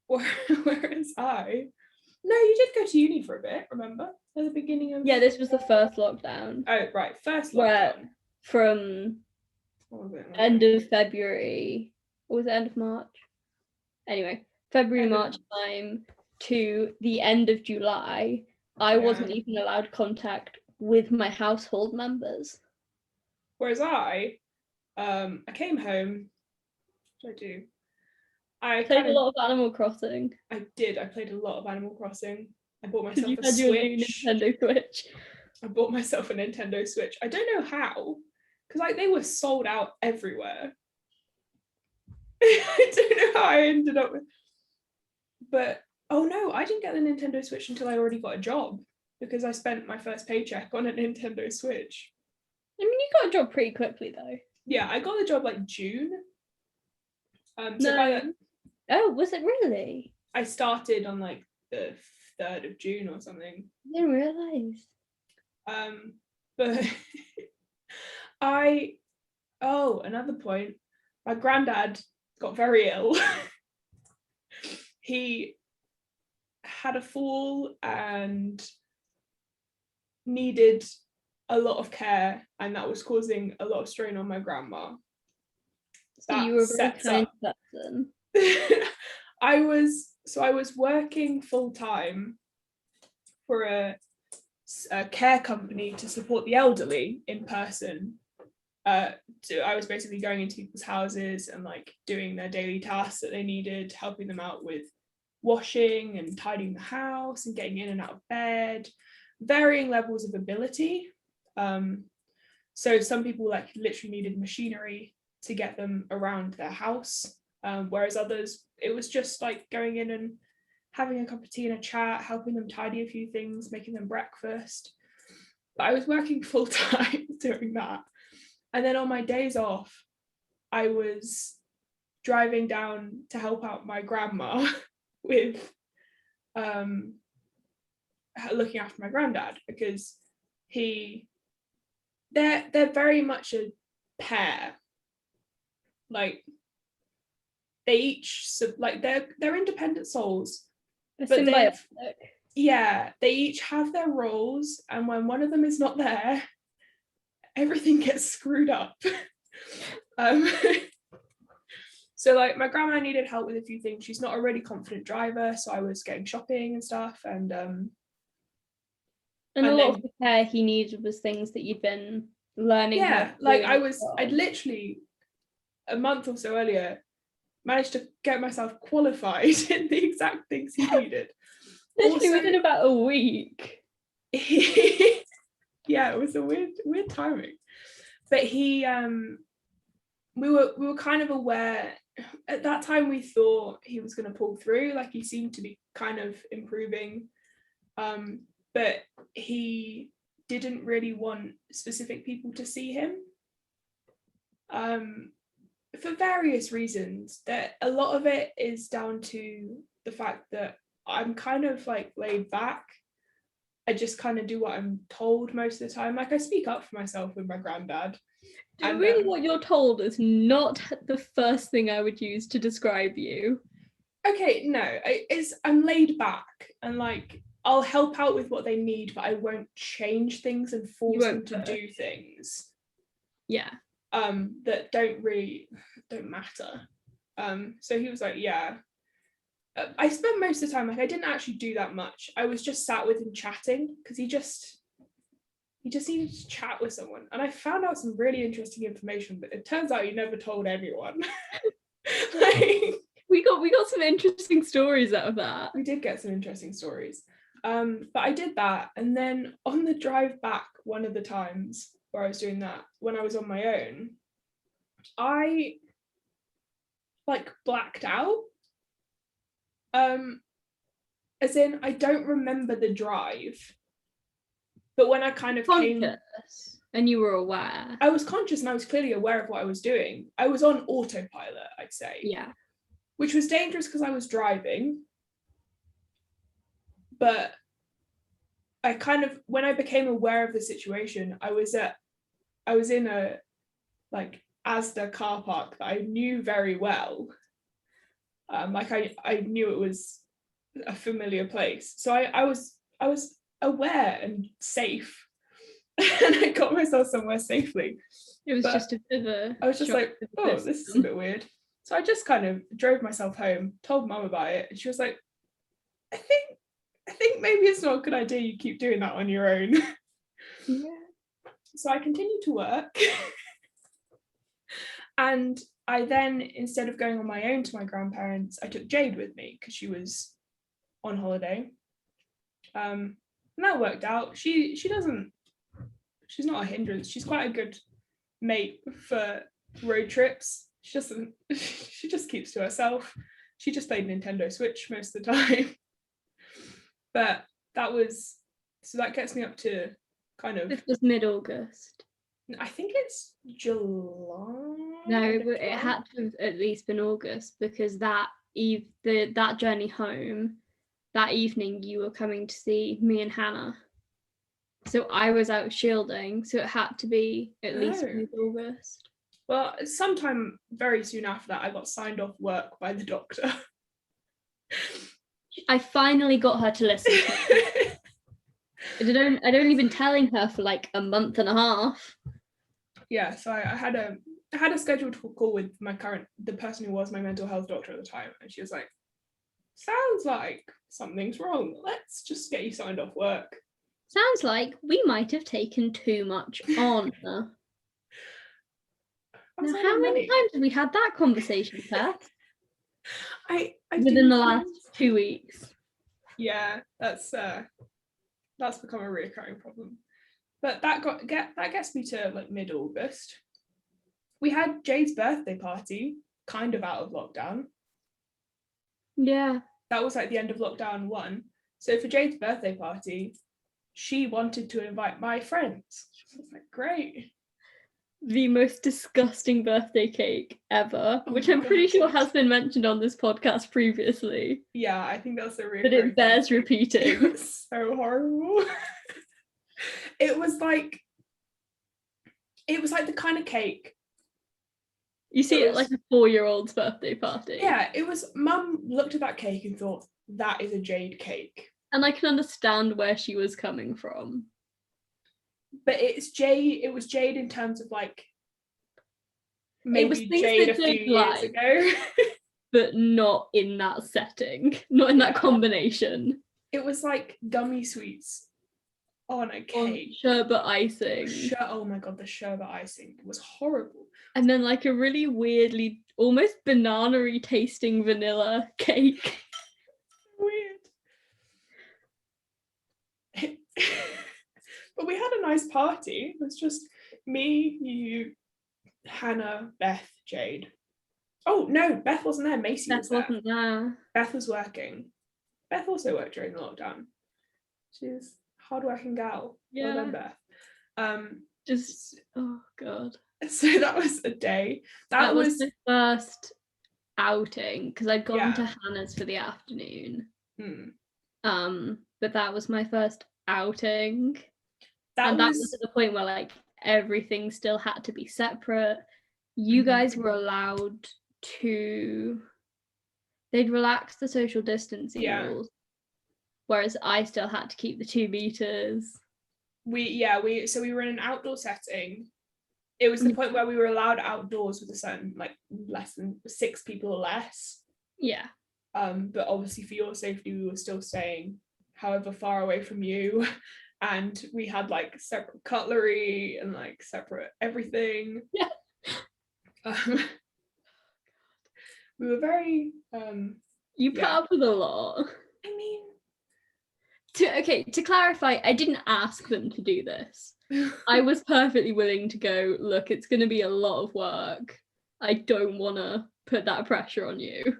Whereas I... No, you did go to uni for a bit, remember? At the beginning of... Yeah, this was the first lockdown. Oh, right, first lockdown. Where from end of February, or was it end of March? Anyway, February, March time to the end of July, I wasn't even allowed contact with my household members. Whereas I came home. What did I do? I played a lot of Animal Crossing. I did. I played a lot of Animal Crossing. I bought myself you a had Switch. Your new Nintendo Switch. I bought myself a Nintendo Switch. I don't know how, because like they were sold out everywhere. I don't know how I ended up with, but Oh no, I didn't get the Nintendo Switch until I already got a job because I spent my first paycheck on a Nintendo Switch. I mean, you got a job pretty quickly though. Yeah, I got the job like June. So by No. then Oh, was it really? I started on like the 3rd of June or something. I didn't realise. But another point, my granddad got very ill. He had a fall and needed a lot of care, and that was causing a lot of strain on my grandma. So you were a very kind person. I was working full time for a care company to support the elderly in person. So I was basically going into people's houses and like doing their daily tasks that they needed, helping them out with washing and tidying the house and getting in and out of bed, varying levels of ability. So some people like literally needed machinery to get them around their house, whereas others, it was just like going in and having a cup of tea and a chat, helping them tidy a few things, making them breakfast. But I was working full time doing that. And then on my days off, I was driving down to help out my grandma with looking after my granddad, because they're very much a pair. Like they each like they're independent souls, but they each have their roles, and when one of them is not there, everything gets screwed up. So like my grandma needed help with a few things. She's not a really confident driver, so I was getting shopping and stuff, and a lot of the care he needed was things that you'd been learning. Yeah, like I'd literally a month or so earlier managed to get myself qualified in the exact things he needed. Literally within about a week. Yeah, it was a weird timing. But we were kind of aware at that time. We thought he was going to pull through, like he seemed to be kind of improving, but he didn't really want specific people to see him, for various reasons. That a lot of it is down to the fact that I'm kind of like laid back. I just kind of do what I'm told most of the time. Like I speak up for myself with my granddad. And really what you're told is not the first thing I would use to describe you. Okay, no, I'm laid back and like I'll help out with what they need, but I won't change things and force them to do things. Yeah. That don't matter. So he was like, yeah. I spent most of the time, like I didn't actually do that much. I was just sat with him chatting because he just needed to chat with someone. And I found out some really interesting information, but it turns out he never told anyone. Like, we got some interesting stories out of that. We did get some interesting stories. But I did that, and then on the drive back, one of the times where I was doing that, when I was on my own, I like blacked out. As in, I don't remember the drive, but when I kind of came, and you were aware. I was conscious and I was clearly aware of what I was doing. I was on autopilot, I'd say. Yeah. Which was dangerous because I was driving. But I kind of, when I became aware of the situation, I was in a like Asda car park that I knew very well. Like I knew it was a familiar place. So I was aware and safe. And I got myself somewhere safely. It was just a bit of a I was just like, oh, this is a bit weird. So I just kind of drove myself home, told Mum about it, and she was like, I think maybe it's not a good idea you keep doing that on your own. Yeah. So I continued to work. And I then, instead of going on my own to my grandparents, I took Jade with me because she was on holiday. And that worked out. She's not a hindrance. She's quite a good mate for road trips. She just keeps to herself. She just played Nintendo Switch most of the time. But that gets me up to kind of, This was mid-August. I think it's July. No, it had to have at least been August, because that journey home, that evening you were coming to see me and Hannah. So I was out shielding, so it had to be at least mid-August. Well, sometime very soon after that, I got signed off work by the doctor. I finally got her to listen to me. I'd only been telling her for like a month and a half. Yeah, so I had a scheduled call with the person who was my mental health doctor at the time, and she was like, sounds like something's wrong. Let's just get you signed off work. Sounds like we might have taken too much on. Now, how many times have we had that conversation, Beth? Within the last 2 weeks. Yeah, that's become a reoccurring problem. But that gets me to like mid-August. We had Jade's birthday party, kind of out of lockdown. Yeah. That was like the end of lockdown 1. So for Jade's birthday party, she wanted to invite my friends. I was like, great. The most disgusting birthday cake ever, which I'm pretty sure has been mentioned on this podcast previously. Yeah, I think that's a reoccurring. But it bears repeating. It was so horrible. It was like the kind of cake. You see it like a 4-year-old's birthday party. Yeah, it was. Mum looked at that cake and thought, that is a Jade cake. And I can understand where she was coming from. But it was Jade in terms of like maybe Jade a few years ago. But not in that setting. Not in that combination. It was like gummy sweets on a cake. Sherbet icing. Oh my god, the sherbet icing was horrible. And then like a really weirdly, almost banana-y tasting vanilla cake. Weird. But we had a nice party. It was just me, you, Hannah, Beth, Jade. Oh no, Beth wasn't there. Macy was there. Wasn't there. Beth was working. Beth also worked during the lockdown. She's a hardworking gal. Yeah. Well done, Beth. Just oh god. So that was a day. That was the first outing, because I'd gone to Hannah's for the afternoon. But that was my first outing. That was at the point where like everything still had to be separate. You guys were allowed to, they'd relaxed the social distancing rules, whereas I still had to keep the 2 meters. We were in an outdoor setting. It was the point where we were allowed outdoors with a certain like less than 6 people or less. Yeah. But obviously for your safety, we were still staying however far away from you. And we had like separate cutlery and like separate everything. Yeah. We were very you put up with a lot. I mean, to clarify, I didn't ask them to do this. I was perfectly willing to go, look, it's going to be a lot of work. I don't want to put that pressure on you.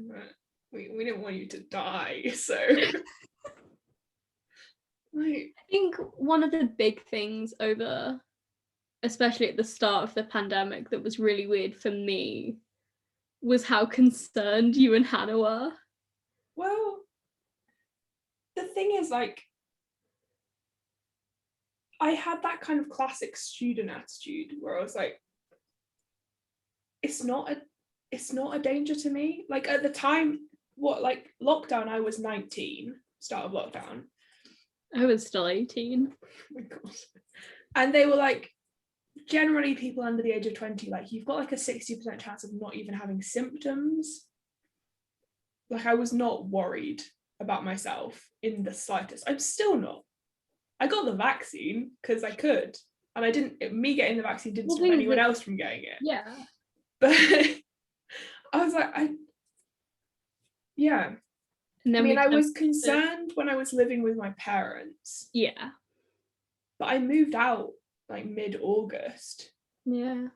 But we didn't want you to die, so I think one of the big things over, especially at the start of the pandemic, that was really weird for me was how concerned you and Hannah were. Well, the thing is, like, I had that kind of classic student attitude where I was like, it's not a danger to me. Like at the time, lockdown, I was 19, start of lockdown. I was still 18. Oh my god. And they were like, generally people under the age of 20, like you've got like a 60% chance of not even having symptoms. Like I was not worried about myself in the slightest. I'm still not. I got the vaccine because I could, and me getting the vaccine didn't stop anyone else from getting it. Yeah. But I was like, yeah. And then I was concerned when I was living with my parents. Yeah. But I moved out like mid-August. Yeah.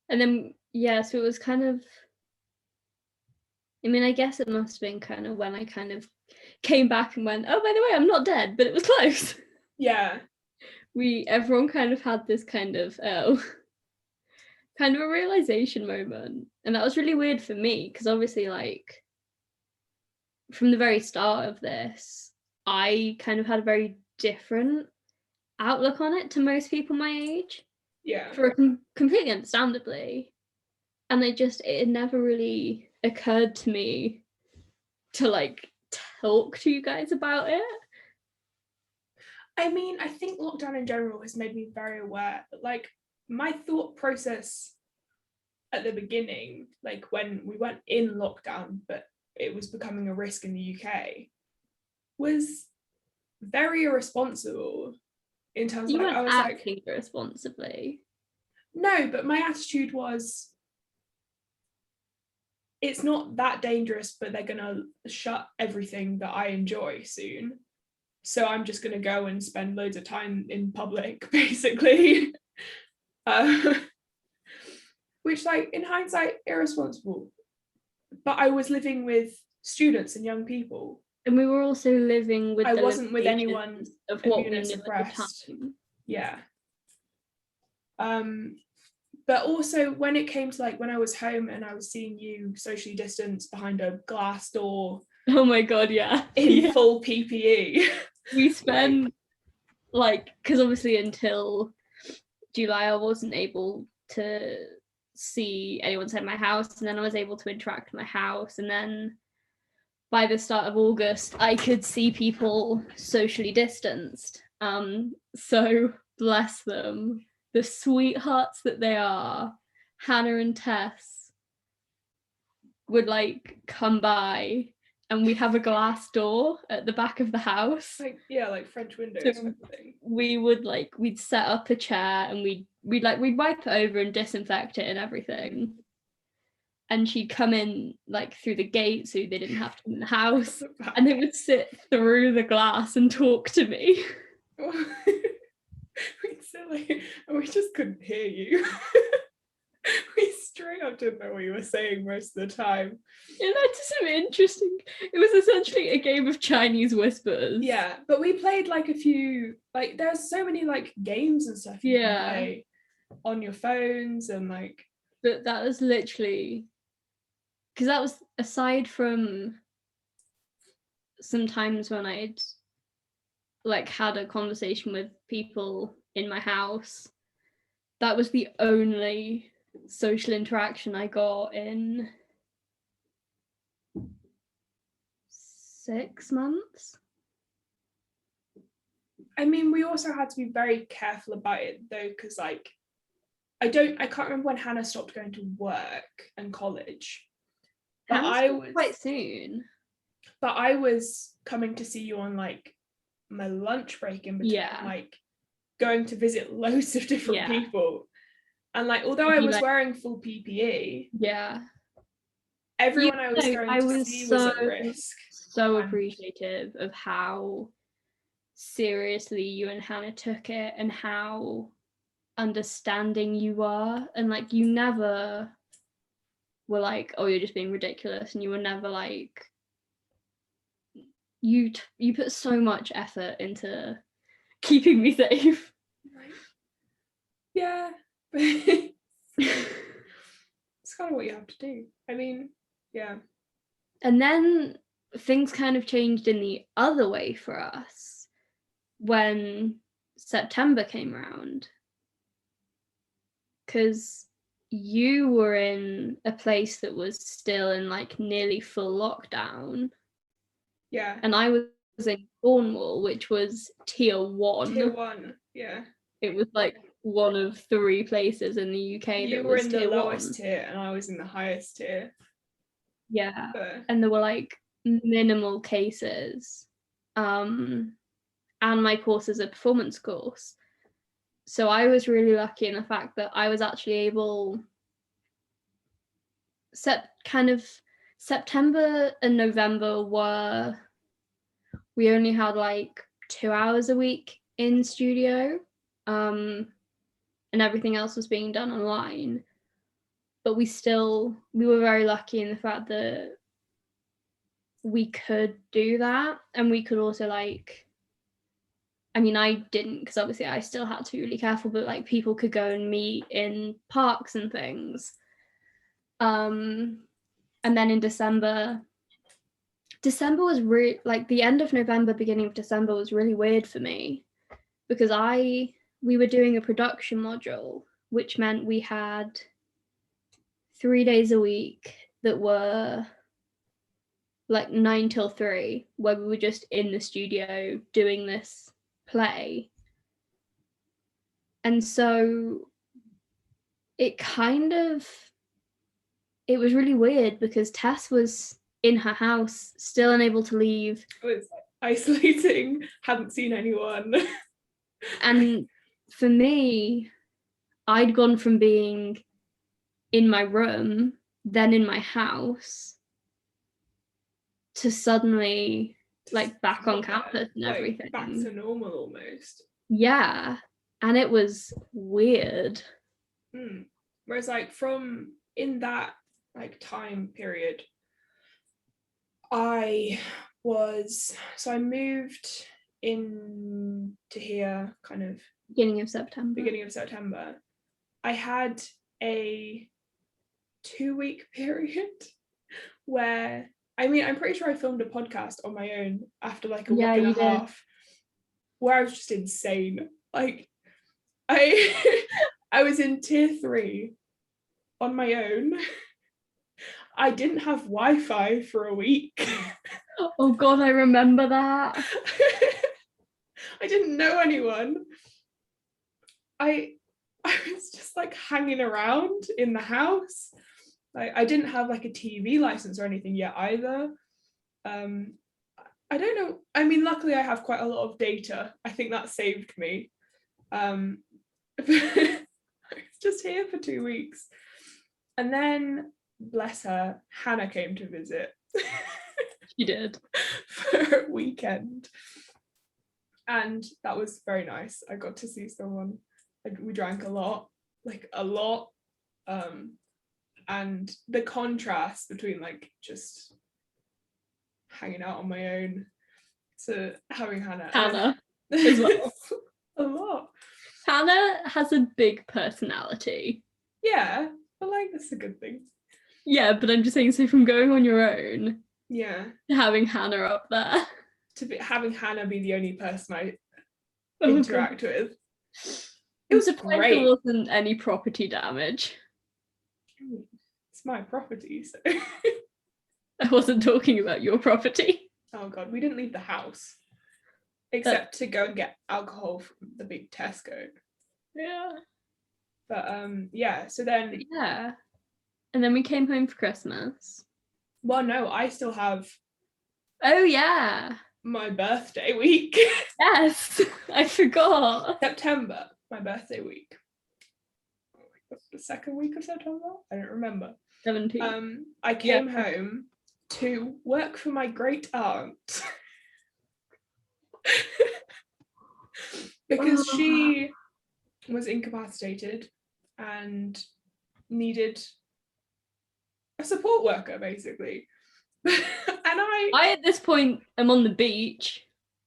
And then, so it was kind of, I guess it must have been kind of when I kind of came back and went, oh, by the way, I'm not dead, but it was close. Yeah. Everyone kind of had this kind of kind of a realization moment, and that was really weird for me because obviously, like, from the very start of this, I kind of had a very different outlook on it to most people my age, Yeah. for completely understandably, and it never really occurred to me to like talk to you guys about it. I mean, I think lockdown in general has made me very aware that, like, my thought process at the beginning, like when we went in lockdown, but it was becoming a risk in the UK, was very irresponsible in terms You of, like, weren't I was acting like, irresponsibly. no, but my attitude was, it's not that dangerous, but they're gonna shut everything that I enjoy soon. So I'm just gonna go and spend loads of time in public, basically. Which, like, in hindsight, irresponsible. But I was living with students and young people. And we were also living with I the wasn't with anyone of what we knew at the immunosuppressed. time. Yeah. But also when it came to, like, when I was home and I was seeing you socially distanced behind a glass door. Oh my god, yeah. In full PPE. We spent like, because obviously until July I wasn't able to see anyone inside my house, and then I was able to interact with my house, and then by the start of August I could see people socially distanced. So bless them, the sweethearts that they are, Hannah and Tess would like come by, and we have a glass door at the back of the house. Like, yeah, like French windows. So we would like, we'd set up a chair and we'd wipe it over and disinfect it and everything. And she'd come in like through the gate so they didn't have to come in the house, and they would sit through the glass and talk to me. We just couldn't hear you. We straight up didn't know what you were saying most of the time. Yeah, that's some interesting. It was essentially a game of Chinese whispers. Yeah, but we played like a few, like, there's so many like games and stuff you can play on your phones, and like. But that was literally, because that was aside from sometimes when I'd like had a conversation with people in my house, that was the only social interaction I got in 6 months. I mean, we also had to be very careful about it though, because like I can't remember when Hannah stopped going to work and college. But I was quite soon. But I was coming to see you on like my lunch break in between, like going to visit loads of different people. And like, although I was wearing full PPE, everyone I was going to see was at risk. So appreciative of how seriously you and Hannah took it, and how understanding you were, and like you never were like, oh, you're just being ridiculous, and you were never like, you put so much effort into keeping me safe. Yeah. It's kind of what you have to do. I mean, yeah. And then things kind of changed in the other way for us when September came around, because you were in a place that was still in like nearly full lockdown. Yeah. And I was in Cornwall, which was tier 1. Tier 1, yeah. It was like one of 3 places in the UK you that were was in tier the lowest 1. tier, and I was in the highest tier. Yeah. And there were like minimal cases. And my course is a performance course. So I was really lucky in the fact that I was actually able, September and November we only had like 2 hours a week in studio, and everything else was being done online. But we were very lucky in the fact that we could do that, and we could also like, I mean, I didn't because obviously I still had to be really careful, but like people could go and meet in parks and things. And then in December was really like the end of November, beginning of December was really weird for me because we were doing a production module, which meant we had 3 days a week that were like 9 till 3, where we were just in the studio doing this play. And so it was really weird because Tess was in her house, still unable to leave. It was like isolating, hadn't seen anyone. And for me, I'd gone from being in my room, then in my house, to suddenly like back on campus and like, everything. Back to normal almost. Yeah. And it was weird. Whereas like from in that like time period, I moved in to here kind of Beginning of September. I had a 2-week period where, I mean, I'm pretty sure I filmed a podcast on my own after like a week and a half, where I was just insane. Like I was in tier 3 on my own. I didn't have Wi-Fi for a week. Oh God, I remember that. I didn't know anyone. I was just like hanging around in the house. Like I didn't have like a TV license or anything yet either. I don't know. I mean, luckily I have quite a lot of data. I think that saved me. I was just here for 2 weeks. And then, bless her, Hannah came to visit. She did. For a weekend. And that was very nice. I got to see someone. We drank a lot. And the contrast between like just hanging out on my own to having Hannah as well. A lot. Hannah has a big personality. Yeah, but like that's a good thing. Yeah, but I'm just saying, so from going on your own, yeah, to having Hannah up there, having Hannah be the only person I interact with. It was surprised great. there wasn't any property damage. It's my property, so I wasn't talking about your property. Oh God, we didn't leave the house except to go and get alcohol from the big Tesco. Yeah. But yeah, so then yeah. And then we came home for Christmas. Well, no, I still have Oh yeah. my birthday week. Yes, I forgot. September, my birthday week. The second week of September? I don't remember. 17. I came home to work for my great aunt. Because she was incapacitated and needed a support worker, basically. And I at this point am on the beach.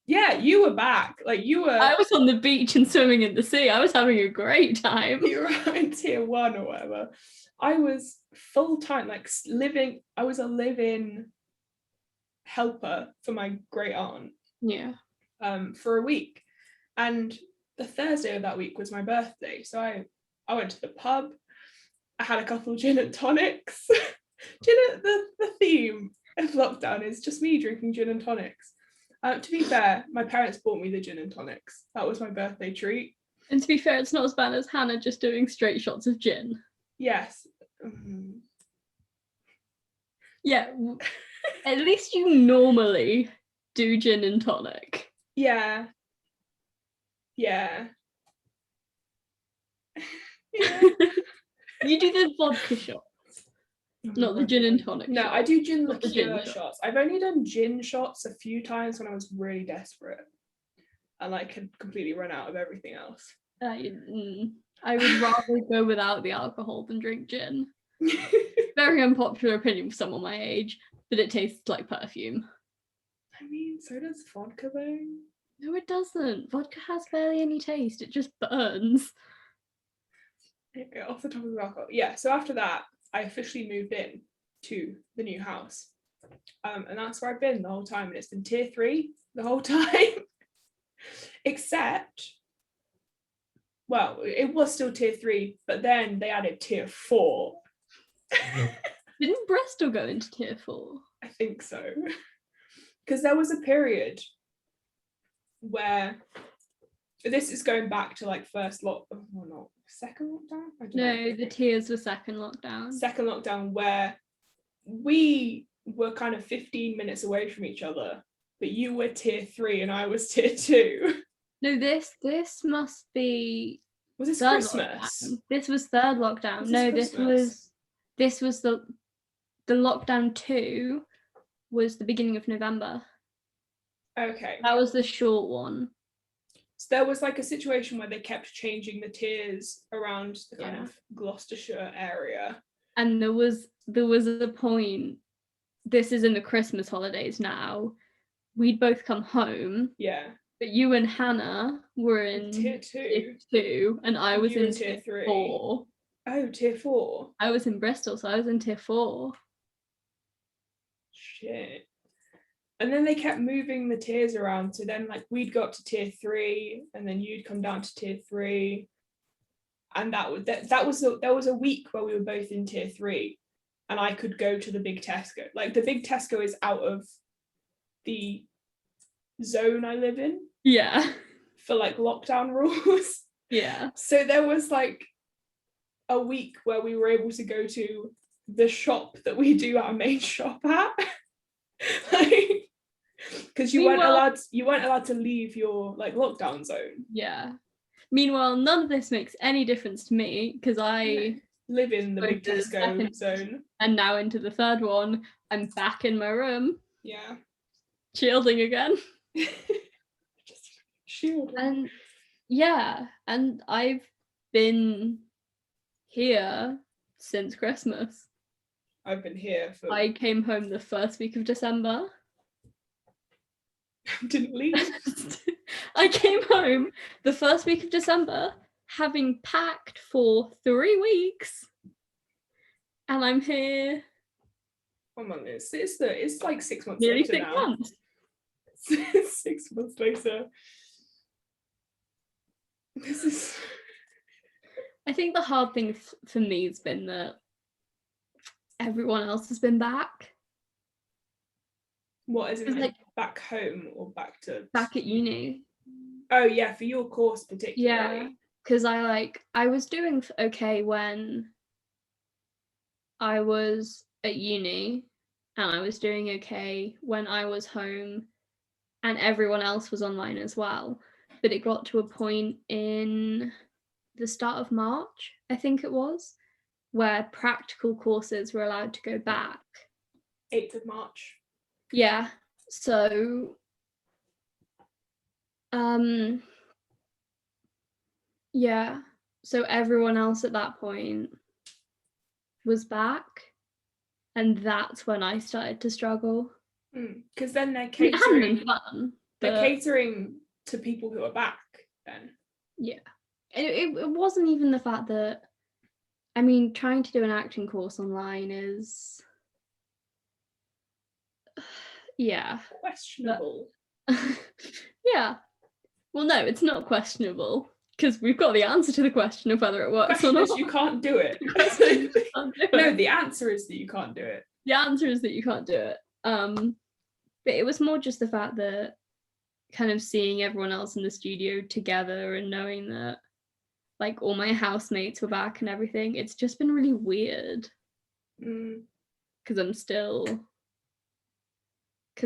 Yeah, you were back. Like I was on the beach and swimming in the sea. I was having a great time. You were in tier 1 or whatever. I was full-time, like living. I was a live-in helper for my great aunt. Yeah. For a week, and the Thursday of that week was my birthday. So I went to the pub. I had a couple of gin and tonics. The theme of lockdown is just me drinking gin and tonics. To be fair, my parents bought me the gin and tonics. That was my birthday treat. And to be fair, it's not as bad as Hannah just doing straight shots of gin. Yes. Yeah. At least you normally do gin and tonic. Yeah. You do the vodka shots. Not the gin and tonic. No, shots. I do gin liqueur shots. I've only done gin shots a few times when I was really desperate and like had completely run out of everything else. I would rather go without the alcohol than drink gin. Very unpopular opinion for someone my age. but it tastes like perfume. I mean, so does vodka though. No, it doesn't. Vodka has barely any taste. It just burns. Off the top of the alcohol. Yeah, so after that, I officially moved in to the new house. And that's where I've been the whole time. And it's been tier 3 the whole time. Except, well, it was still tier 3, but then they added tier 4. Didn't Bristol go into tier 4? I think so. Because there was a period where this is going back to like first second lockdown? I don't know. The tiers were second lockdown. Second lockdown, where we were kind of 15 minutes away from each other, but you were tier 3 and I was tier 2. No, this must be. Was this Christmas? Lockdown. This was third lockdown. This was the lockdown 2 was the beginning of November. Okay. That was the short one. So there was like a situation where they kept changing the tiers around the kind of Gloucestershire area. And there was a point, this is in the Christmas holidays now, we'd both come home. Yeah. But you and Hannah were in tier 2 and I was in tier 3. 4. Oh, tier 4. I was in Bristol, so I was in tier 4. Shit. And then they kept moving the tiers around. So then like we'd got to tier 3 and then you'd come down to tier 3. And there was a week where we were both in tier 3 and I could go to the big Tesco. Like the big Tesco is out of the zone I live in. Yeah. For like lockdown rules. Yeah. So there was like a week where we were able to go to the shop that we do our main shop at. Like, because you weren't allowed to leave your like lockdown zone. Yeah. Meanwhile, none of this makes any difference to me because I live in the big Tesco zone. And now into the third one, I'm back in my room. Yeah. Shielding again. Just shielding. And yeah, and I've been here since Christmas. I've been here for... I came home the first week of December. Didn't leave. I came home the first week of December, having packed for 3 weeks, and I'm here. 1 month. It's like 6 months nearly later 6 now. months. 6 months later. This is. I think the hard thing for me has been that everyone else has been back. What is it like back home or back at uni? Oh yeah, for your course particularly. Yeah, because I was doing okay when I was at uni, and I was doing okay when I was home, and everyone else was online as well. But it got to a point in the start of March, I think it was, where practical courses were allowed to go back. 8th of March. Yeah, so yeah, so everyone else at that point was back, and that's when I started to struggle. Because then they're catering. It hadn't been fun. They're catering to people who are back then. Yeah. It wasn't even the fact that, I mean, trying to do an acting course online is, yeah. Questionable. Yeah. Well, no, it's not questionable, because we've got the answer to the question of whether it works or not. You can't do it. No, the answer is that you can't do it. The answer is that you can't do it. But it was more just the fact that kind of seeing everyone else in the studio together and knowing that like all my housemates were back and everything, it's just been really weird. Because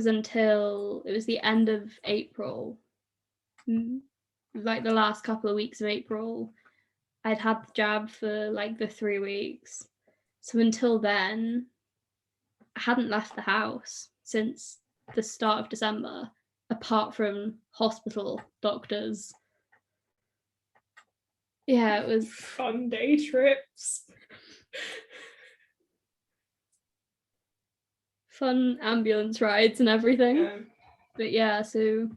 until it was the end of April, like the last couple of weeks of April, I'd had the jab for like the 3 weeks. So until then, I hadn't left the house since the start of December, apart from hospital, doctors. Yeah, it was fun day trips. fun ambulance rides and everything. Yeah. But yeah, so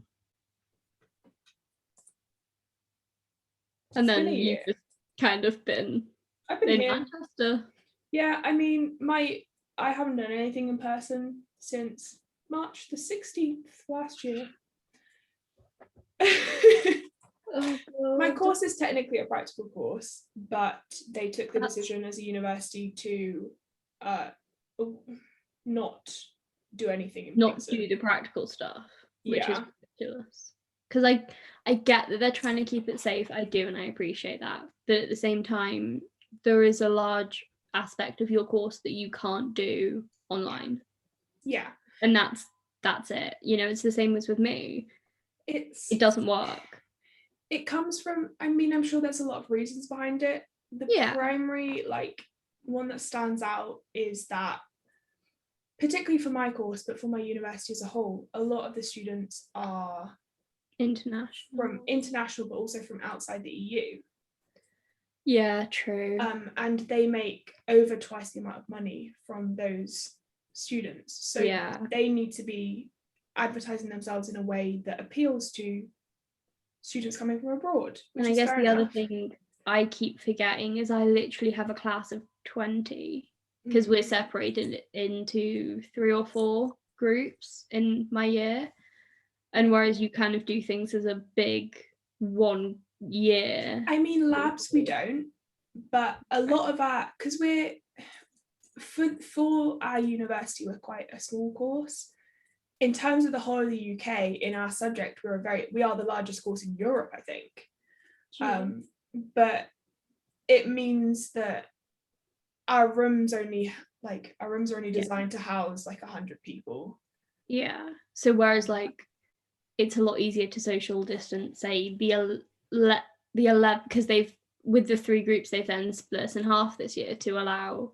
and then you've just kind of been I've been in here. Manchester. Yeah, I mean, I haven't done anything in person since March the 16th last year. Oh, My God. course is technically a practical course, but they took the decision as a university to not do anything in Not person. do the practical stuff, which is Yeah. ridiculous. Because I get that they're trying to keep it safe. I do, and I appreciate that. But at the same time, there is a large aspect of your course that you can't do online. Yeah. And that's it. You know, it's the same as with me. It doesn't work. It comes from, I mean, I'm sure there's a lot of reasons behind it. The primary, like, one that stands out is that, particularly for my course, but for my university as a whole, a lot of the students are international, but also from outside the EU. Yeah, true. And they make over twice the amount of money from those students. So they need to be advertising themselves in a way that appeals to students coming from abroad. And I guess the other thing I keep forgetting is I literally have a class of 20 because we're separated into 3 or 4 groups in my year. And whereas you kind of do things as a big 1 year. I mean, labs we don't, but a lot of our, because we're, for our university, we're quite a small course. In terms of the whole of the UK, in our subject, we are the largest course in Europe, I think. But it means that our rooms are only designed to house like 100 people. Yeah. So whereas like it's a lot easier to social distance, say the 11, because they've with the 3 groups they've then split us in half this year to allow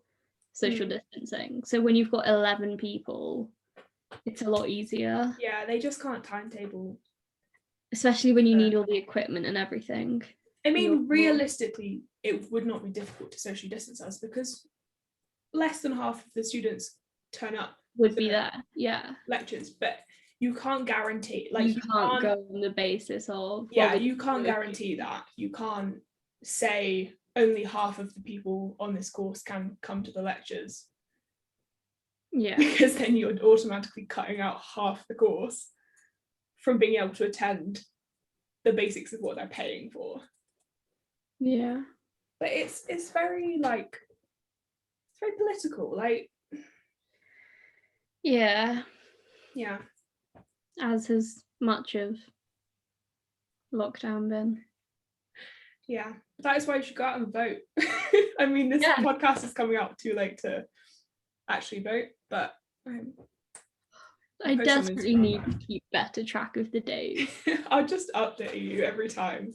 social distancing. So when you've got 11 people, it's a lot easier. Yeah, they just can't timetable. Especially when you need all the equipment and everything. I mean, realistically, it would not be difficult to socially distance us because less than half of the students turn up. Would be there, yeah. Lectures, but you can't guarantee, like you can't go on the basis of you can't guarantee that. You can't say only half of the people on this course can come to the lectures. Yeah. Because then you're automatically cutting out half the course from being able to attend the basics of what they're paying for. Yeah. But it's very like it's very political, like yeah. As has much of lockdown been. Yeah, that is why you should go out and vote. I mean, this podcast is coming out too late to actually vote, but I desperately need to keep better track of the days. I'll just update you every time.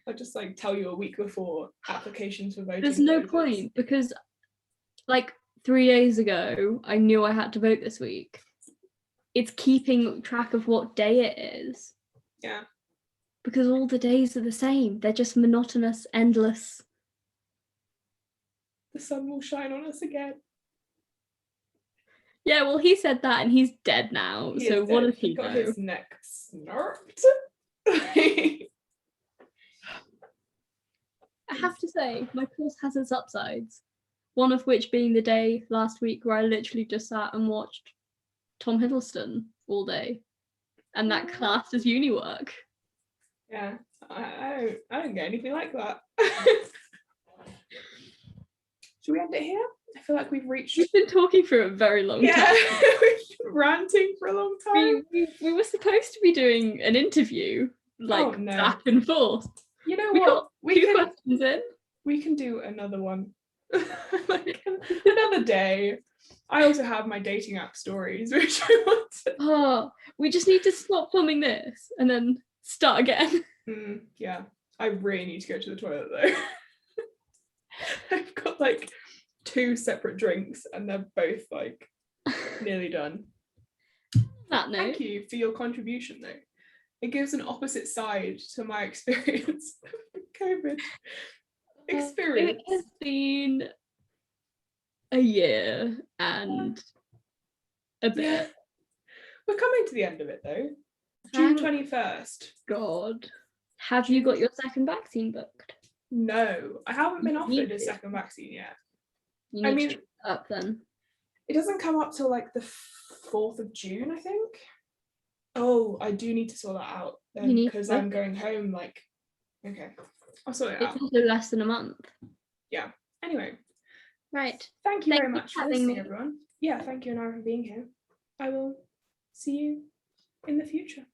I'll just like tell you a week before applications for voting. There's no point because like 3 days ago I knew I had to vote this week. It's keeping track of what day it is. Yeah. Because all the days are the same. They're just monotonous, endless. The sun will shine on us again. Yeah, well, he said that and he's dead now. So what does he got know? His neck snarped. I have to say, my course has its upsides. One of which being the day last week where I literally just sat and watched Tom Hiddleston all day. And that classed as uni work. Yeah, I don't get anything like that. Should we end it here? I feel like we've been talking for a very long time. Yeah, we've been ranting for a long time. We were supposed to be doing an interview, like back and forth. You know what? We can questions in. We can do another one. Like another day. I also have my dating app stories, which I want to... Oh, we just need to stop filming this and then start again. Yeah, I really need to go to the toilet though. I've got like 2 separate drinks and they're both like nearly done. That note. Thank you for your contribution though. It gives an opposite side to my experience of COVID experience. It has been a year and a bit. Yeah. We're coming to the end of it though. June 21st. God. Have you got your second vaccine booked? No, I haven't been You need offered a to. second vaccine yet. You need I to mean, check it up then. it doesn't come up till like the 4th of June, I think. Oh, I do need to sort that out You then need because to. I'm going home. Like, okay, I'll sort it It's out. also less than a month. Yeah. Anyway, Right. thank you Thank very you much for for having listening, me. everyone. Yeah, thank you, Aneira, for being here. I will see you in the future.